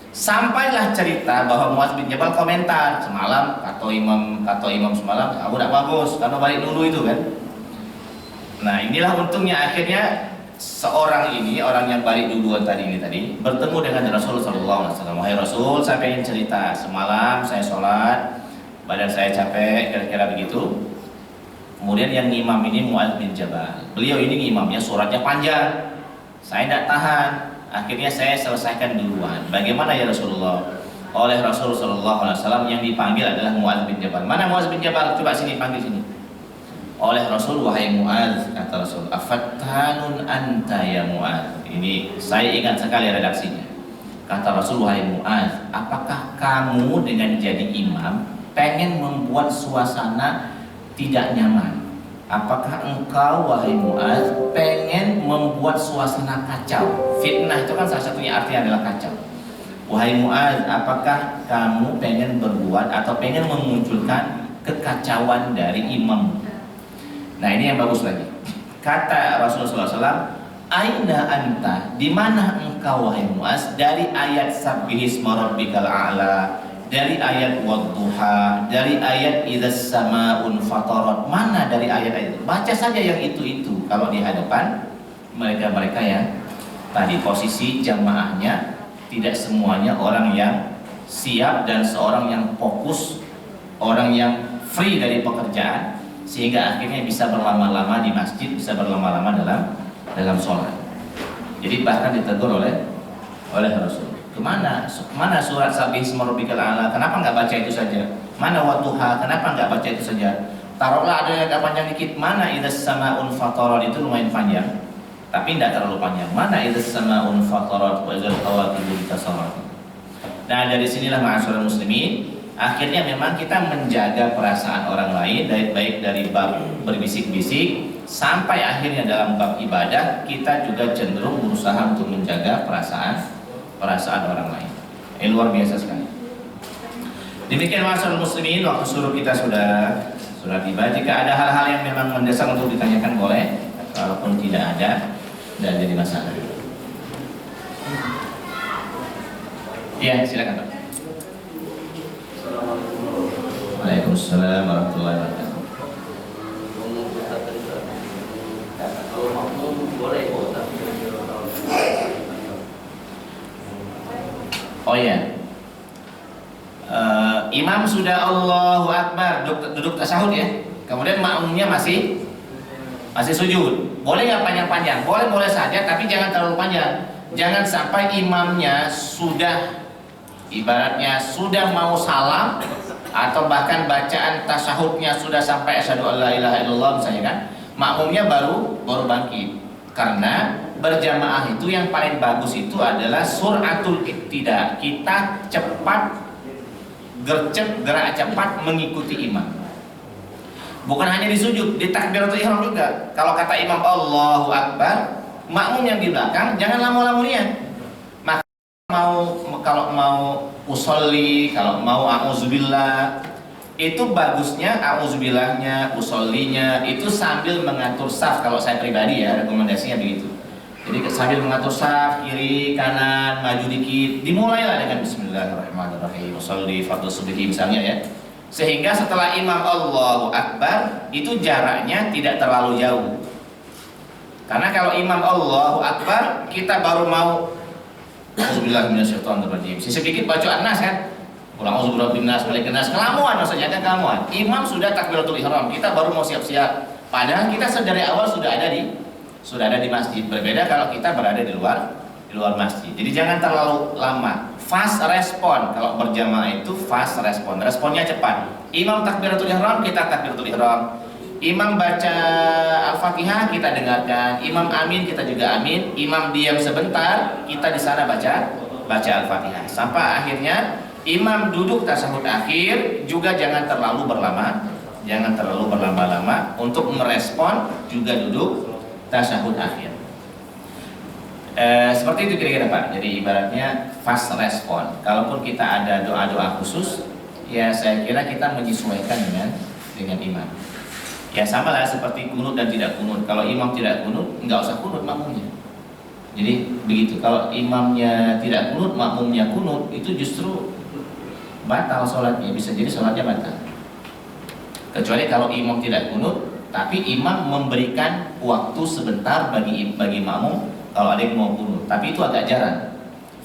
Sampailah cerita bahwa Mu'adz bin Jabal komentar semalam, kata imam semalam, aku tidak bagus karena balik dulu itu kan. Nah, inilah untungnya akhirnya seorang ini, orang yang balik duluan tadi bertemu dengan Rasul sallallahu alaihi wasallam. Wahai Rasul, saya pengen cerita, semalam saya sholat, badan saya capek, kira-kira begitu. Kemudian yang ngimam ini Mu'adz bin Jabal. Beliau ini ngimamnya suratnya panjang, saya tidak tahan. Akhirnya saya selesaikan duluan. Bagaimana ya Rasulullah? Oleh Rasul sallallahu alaihi wasallam yang dipanggil adalah Mu'adz bin Jabal. Mana Mu'adz bin Jabal? Coba sini, panggil sini. Oleh Rasul, wahai Mu'adz, kata Rasul, afattanun anta ya Mu'adz. Ini saya ingat sekali redaksinya. Kata Rasul, wahai Mu'adz, apakah kamu dengan jadi imam pengen membuat suasana tidak nyaman? Apakah engkau, wahai Mu'adz, pengen membuat suasana kacau? Fitnah itu kan salah satunya artinya adalah kacau. Wahai Mu'adz, apakah kamu pengen berbuat atau pengen memunculkan kekacauan dari imam? Nah, ini yang bagus lagi. Kata Rasulullah SAW, aina anta, di mana engkau wahai Mu'adz, dari ayat sabbihisma rabbikal a'la, dari ayat wadduha, dari ayat idzas samaa'un fatarat. Mana dari ayat-ayat itu? Baca saja yang itu kalau di hadapan mereka-mereka yang tadi posisi jamaahnya tidak semuanya orang yang siap dan seorang yang fokus, orang yang free dari pekerjaan, sehingga akhirnya bisa berlama-lama di masjid, bisa berlama-lama dalam sholat. Jadi bahkan ditegur oleh Rasul. Kemana surat sabbihisma rabbikal a'la? Kenapa nggak baca itu saja? Mana wadduha? Kenapa nggak baca itu saja? Taruhlah ada yang agak panjang dikit. Mana idzas samaa'un fatarat? Itu lumayan panjang, tapi tidak terlalu panjang. Mana idzas samaa'un fatarat wa idzal kawakibu intasarat? Nah, dari sinilah ma'asyiral muslimin, akhirnya memang kita menjaga perasaan orang lain, baik dari bab berbisik-bisik sampai akhirnya dalam bab ibadah kita juga cenderung berusaha untuk menjaga perasaan orang lain. Ini luar biasa sekali. Demikian masalah muslimin, waktu suruh kita sudah tiba. Jika ada hal-hal yang memang mendesak untuk ditanyakan boleh, kalaupun tidak ada dan jadi masalah. Ya, silakan Pak. Waalaikumsalam warahmatullahi wabarakatuh. Oh ya, imam sudah Allahu Akbar duduk tasyahud ya, kemudian makmumnya masih sujud. Boleh nggak panjang-panjang? Boleh saja, tapi jangan terlalu panjang. Jangan sampai imamnya sudah ibaratnya sudah mau salam atau bahkan bacaan tasyahudnya sudah sampai asyhadu alla ilaha illallah misalnya kan, makmumnya baru bangkit. Karena berjamaah itu yang paling bagus itu adalah suratul iktida. Kita gerak cepat mengikuti imam. Bukan hanya di sujud, di takbiratul ihram juga. Kalau kata imam Allahu Akbar, makmum yang di belakang jangan lama-lamanya. Maka kalau mau usolli, kalau mau a'udzubillah, itu bagusnya a'udzubillahnya, usollinya itu sambil mengatur saf. Kalau saya pribadi ya, rekomendasinya begitu. Jadi sambil mengatur saf, kiri, kanan, maju dikit, dimulailah dengan bismillahirrahmanirrahim, usolli fardhu subhi misalnya ya. Sehingga setelah imam Allahu Akbar, itu jaraknya tidak terlalu jauh. Karena kalau imam Allahu Akbar, kita baru mau auzubillahi minasyaitonirrajim, sedikit bacaan nas kan, ulang auzubillahi minasy syaitonir rajim, kelamuan maksudnya kan, kelamuan. Imam sudah takbiratul ihram, kita baru mau siap-siap. Padahal kita dari awal sudah ada di masjid. Berbeda kalau kita berada di luar masjid. Jadi jangan terlalu lama. Fast respon, kalau berjamaah itu fast respon. Responnya cepat. Imam takbiratul ihram, kita takbiratul ihram. Imam baca Al-Fatihah, kita dengarkan. Imam amin, kita juga amin. Imam diam sebentar, kita di sana baca Al-Fatihah. Sampai akhirnya imam duduk tasyahud akhir, juga jangan terlalu berlama-lama untuk merespon, juga duduk tasyahud akhir. Seperti itu kira-kira Pak. Jadi ibaratnya fast respon. Kalaupun kita ada doa-doa khusus, ya saya kira kita menyesuaikan dengan imam. Ya sama lah seperti kunut dan tidak kunut. Kalau imam tidak kunut, nggak usah kunut makmumnya. Jadi begitu. Kalau imamnya tidak kunut, makmumnya kunut, itu justru batal sholatnya. Bisa jadi sholatnya batal. Kecuali kalau imam tidak kunut, tapi imam memberikan waktu sebentar bagi makmum kalau ada yang mau kunut. Tapi itu agak jarang.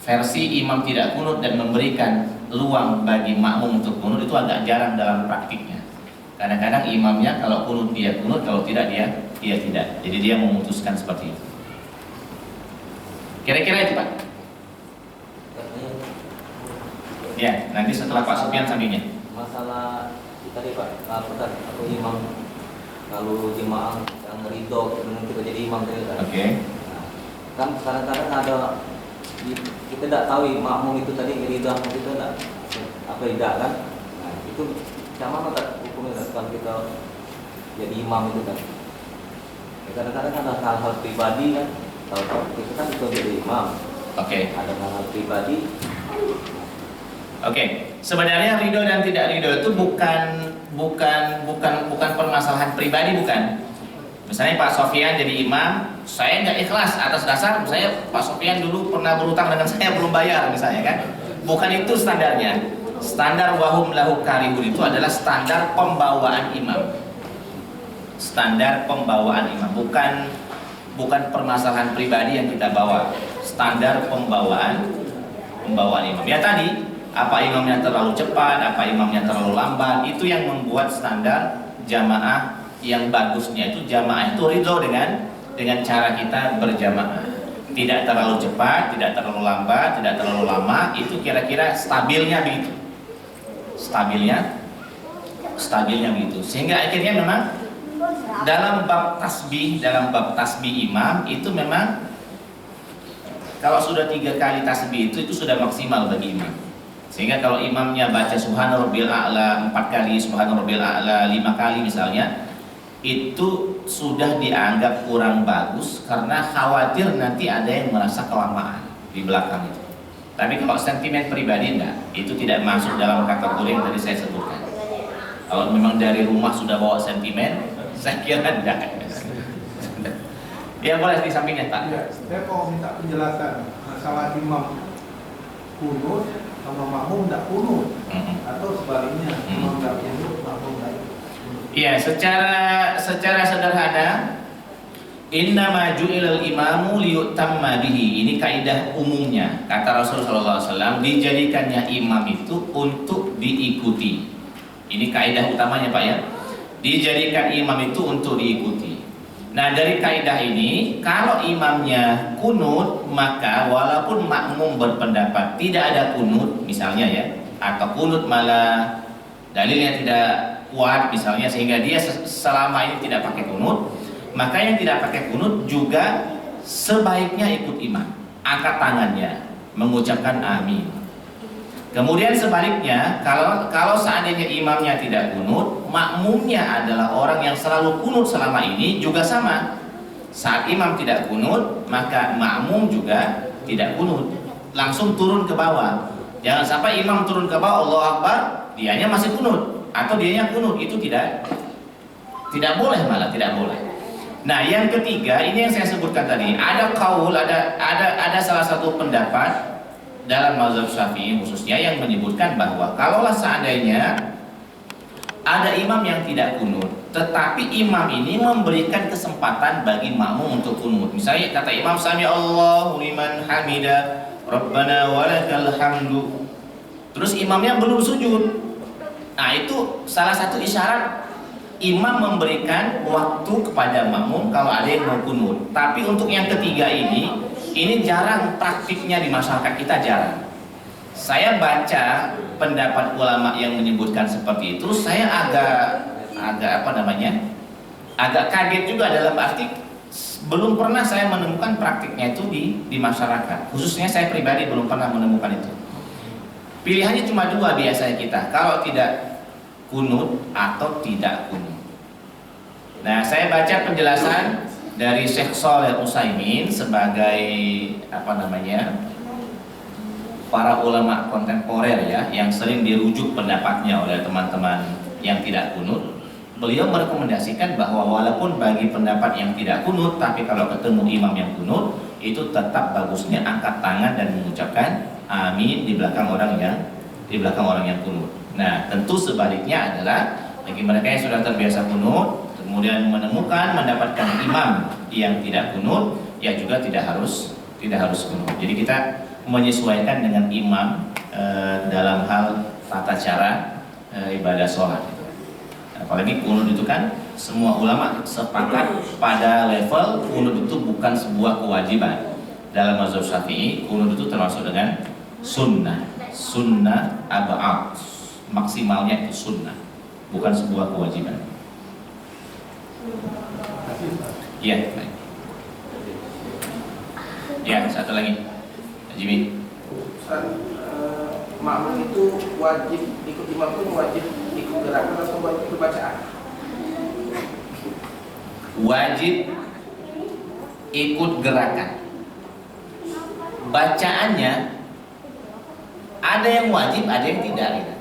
Versi imam tidak kunut dan memberikan luang bagi makmum untuk kunut itu agak jarang dalam praktiknya. Kadang-kadang imamnya kalau kunut dia kunut, kalau tidak dia tidak. Jadi dia memutuskan seperti itu. Kira-kira itu Pak. Ya, nanti setelah Pak Sufyan sampingnya. Masalah tadi Pak, atau imam kalau jemaah yang ridho dengan kita jadi imam tadi kan. Oke. Nah, kan kadang-kadang ada kita tidak tahu makmum itu tadi ridho itu tidak tidak kan. Nah, itu sama tak hukumnya kalau kita jadi imam itu kan. Kadang-kadang ada hal-hal pribadi kan. Kalau kita kan itu jadi imam. Oke. Ada hal-hal pribadi. Oke. Sebenarnya ridho dan tidak ridho itu bukan permasalahan pribadi, bukan. Misalnya Pak Sofyan jadi imam, saya nggak ikhlas atas dasar saya Pak Sofyan dulu pernah berutang dengan saya belum bayar misalnya kan. Bukan itu standarnya. Standar wahum lahu karihun itu adalah standar pembawaan imam. Standar pembawaan imam, bukan permasalahan pribadi yang kita bawa. Standar pembawaan imam. Ya tadi, apa imamnya terlalu cepat, apa imamnya terlalu lambat, itu yang membuat standar jamaah yang bagusnya itu jamaah itu ridho dengan cara kita berjamaah. Tidak terlalu cepat, tidak terlalu lambat, tidak terlalu lama, itu kira-kira stabilnya begitu. Stabilnya begitu. Sehingga akhirnya memang dalam bab tasbih imam itu memang kalau sudah 3 kali tasbih itu sudah maksimal bagi imam. Sehingga kalau imamnya baca subhana rabbil a'la 4 kali, subhana rabbil a'la 5 kali misalnya, itu sudah dianggap kurang bagus karena khawatir nanti ada yang merasa kelamaan di belakang itu. Tapi kalau sentimen pribadi enggak, itu tidak masuk dalam kategori yang tadi saya sebutkan. Kalau memang dari rumah sudah bawa sentimen, saya kira enggak. Ya boleh di sampingnya Pak. Ya, saya mau minta penjelasan masalah imam kunut sama makmum tidak kunut atau sebaliknya imam tidak kunut, makmum tidak kunut. Iya, secara sederhana, innama ju'ilal imamu liyutamma bihi. Ini kaidah umumnya. Kata Rasulullah SAW, dijadikannya imam itu untuk diikuti. Ini kaidah utamanya Pak ya. Dijadikan imam itu untuk diikuti. Nah dari kaidah ini, kalau imamnya kunut, maka walaupun makmum berpendapat tidak ada kunut, misalnya ya, atau kunut malah dalilnya tidak kuat misalnya, sehingga dia selama ini tidak pakai kunut, maka yang tidak pakai kunut juga sebaiknya ikut imam, angkat tangannya, mengucapkan amin. Kemudian sebaliknya, kalau seandainya imamnya tidak kunut, makmumnya adalah orang yang selalu kunut selama ini juga sama. Saat imam tidak kunut, maka makmum juga tidak kunut, langsung turun ke bawah. Jangan sampai imam turun ke bawah, Allahu Akbar, dianya masih kunut atau dianya kunut, itu tidak boleh, malah tidak boleh. Nah, yang ketiga, ini yang saya sebutkan tadi, ada qaul, ada salah satu pendapat dalam mazhab Syafi'i khususnya yang menyebutkan bahwa kalaulah seandainya ada imam yang tidak kunut, tetapi imam ini memberikan kesempatan bagi makmum untuk kunut. Misalnya kata imam, sami Allahu liman hamida, Rabbana walakal hamdu. Terus imamnya belum sujud. Nah, itu salah satu isyarat imam memberikan waktu kepada makmum kalau ada yang mau kunut. Tapi untuk yang ketiga ini jarang praktiknya di masyarakat kita, jarang. Saya baca pendapat ulama yang menyebutkan seperti itu, saya agak kaget juga, dalam arti belum pernah saya menemukan praktiknya itu di masyarakat. Khususnya saya pribadi belum pernah menemukan itu. Pilihannya cuma dua biasanya kita, kalau tidak kunut atau tidak kunut. Nah, saya baca penjelasan dari Syekh Shalih Utsaimin sebagai para ulama kontemporer ya, yang sering dirujuk pendapatnya oleh teman-teman yang tidak kunut. Beliau merekomendasikan bahwa walaupun bagi pendapat yang tidak kunut, tapi kalau ketemu imam yang kunut, itu tetap bagusnya angkat tangan dan mengucapkan amin di belakang orang yang kunut. Nah, tentu sebaliknya adalah bagi mereka yang sudah terbiasa kunut, kemudian mendapatkan imam yang tidak kunut, ya juga tidak harus kunut. Jadi kita menyesuaikan dengan imam dalam hal tata cara ibadah sholat. Apalagi kunut itu kan semua ulama sepakat pada level kunut itu bukan sebuah kewajiban. Dalam mazhab Syafi'i, kunut itu termasuk dengan sunnah ab'ad, maksimalnya itu sunnah, bukan sebuah kewajiban. Iya, baik. Ya, satu lagi, Jimmy. Makmum itu wajib ikut imam, itu wajib ikut gerakan atau wajib ikut bacaan? Wajib ikut gerakan. Bacaannya ada yang wajib, ada yang tidak.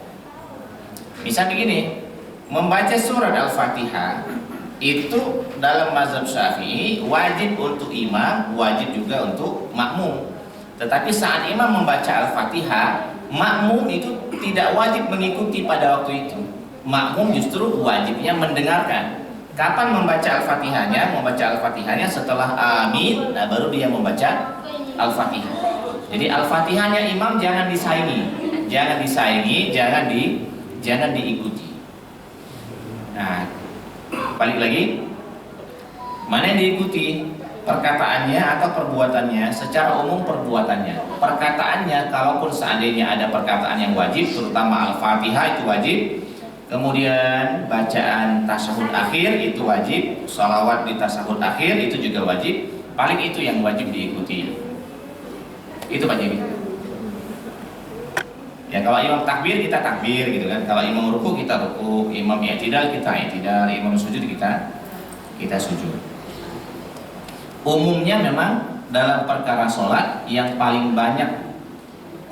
Misal begini, membaca surat Al-Fatihah itu dalam mazhab Syafi'i wajib untuk imam, wajib juga untuk makmum. Tetapi saat imam membaca Al-Fatihah, makmum itu tidak wajib mengikuti pada waktu itu. Makmum justru wajibnya mendengarkan. Kapan membaca Al-Fatihahnya? Membaca Al-Fatihahnya setelah amin, nah baru dia membaca Al-Fatihah. Jadi Al-Fatihahnya imam jangan disaingi, jangan diikuti. Nah, balik lagi, mana yang diikuti? Perkataannya atau perbuatannya? Secara umum perbuatannya. Perkataannya, kalaupun seandainya ada perkataan yang wajib, terutama Al-Fatihah itu wajib. Kemudian bacaan tasyahud akhir itu wajib, sholawat di tasyahud akhir itu juga wajib. Paling itu yang wajib diikuti. Itu Pak Jimmy. Ya, kalau imam takbir kita takbir gitu kan. Kalau imam ruku kita ruku, imam i'tidal kita i'tidal, imam sujud kita kita sujud. Umumnya memang dalam perkara sholat yang paling banyak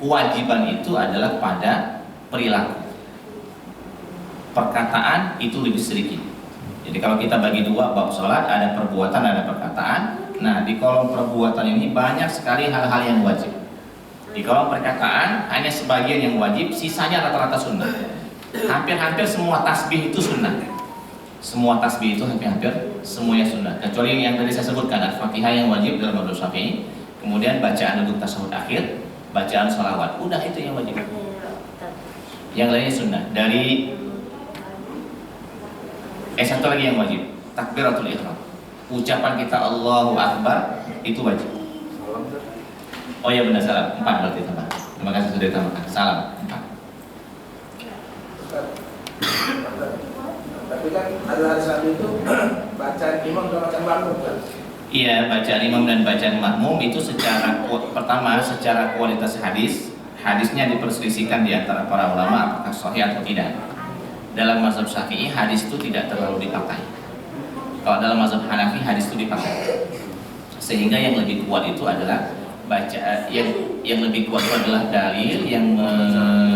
kewajiban itu adalah pada perilaku. Perkataan itu lebih sedikit. Jadi kalau kita bagi dua bab sholat, ada perbuatan, ada perkataan. Nah, di kolom perbuatan ini banyak sekali hal-hal yang wajib. Di kolom perkataan hanya sebagian yang wajib, sisanya rata-rata sunnah. Hampir-hampir semua tasbih itu sunnah. Semua tasbih itu hampir-hampir semuanya sunnah. Kecuali yang tadi saya sebutkan, Al-Fatihah yang wajib dalam mazhab Syafi'i. Kemudian bacaan untuk tasyahud akhir, bacaan sholawat. Udah itu yang wajib. Yang lainnya sunnah. Dari satu lagi yang wajib, takbiratul ihram. Ucapan kita Allahu Akbar itu wajib. Oh ya benar, salam 4 berarti tambah. Terima kasih sudah ditambahkan. Salam 4. Tapi kan ada hadis Nabi itu bacaan imam dan bacaan makmum kan? Iya, bacaan imam dan bacaan makmum itu pertama secara kualitas hadisnya diperselisihkan di antara para ulama apakah sahih atau tidak. Dalam mazhab Syafi'i hadis itu tidak terlalu dipakai. Kalau dalam mazhab Hanafi hadis itu dipakai. Sehingga yang lebih kuat itu adalah yang lebih kuat itu adalah dalil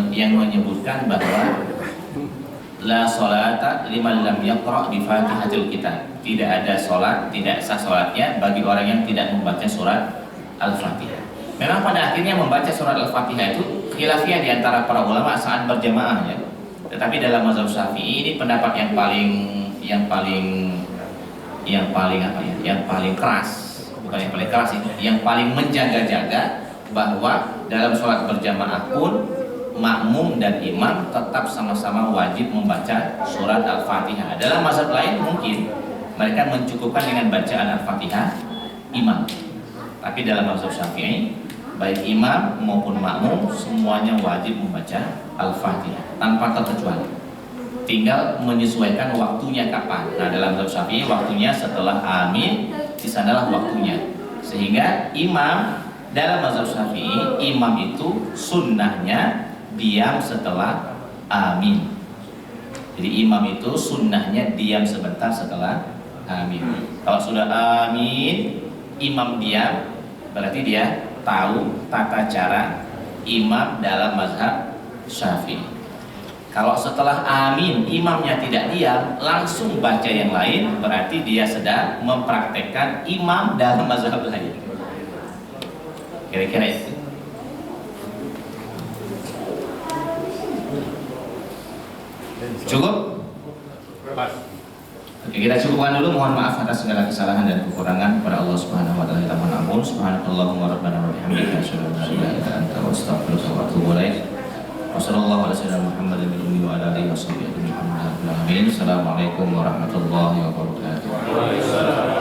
yang menyebutkan bahwa la sholata liman lam yaqra bi Fatihatil Kitab. Tidak ada sholat, tidak sah sholatnya bagi orang yang tidak membaca surat Al-Fatihah. Memang pada akhirnya membaca surat Al-Fatihah itu khilafiyah di antara para ulama saat berjamaah ya. Tetapi dalam mazhab Syafi'i ini pendapat yang paling keras, bukan yang paling keras itu, yang paling menjaga-jaga bahwa dalam sholat berjamaah pun makmum dan imam tetap sama-sama wajib membaca surat Al-Fatihah. Dalam mazhab lain mungkin mereka mencukupkan dengan bacaan Al-Fatihah imam. Tapi dalam mazhab Syafi'i baik imam maupun makmum semuanya wajib membaca Al-Fatihah tanpa terkecuali. Tinggal menyesuaikan waktunya kapan. Nah, dalam mazhab Syafi'i waktunya setelah amin, di sanalah waktunya. Sehingga imam dalam mazhab Syafi'i imam itu sunnahnya diam setelah amin. Jadi imam itu sunnahnya diam sebentar setelah amin. Kalau sudah amin, imam diam, berarti dia tahu tata cara imam dalam mazhab Syafi'i. Kalau setelah amin imamnya tidak diam, langsung baca yang lain, berarti dia sedang mempraktekkan imam dalam mazhab lain. Kira-kira itu. Cukup? Oke, kita cukupkan dulu. Mohon maaf atas segala kesalahan dan kekurangan kepada Allah Subhanahu wa taala. Kita mohon ampun. Subhanallahumma rabbana wa bihamdika asyhadu an la ilaha illa anta astaghfiruka wa atubu ilaik. Wassallallahu ala sayyidina Muhammadin wa ala alihi wasallam. Assalamualaikum warahmatullahi wabarakatuh.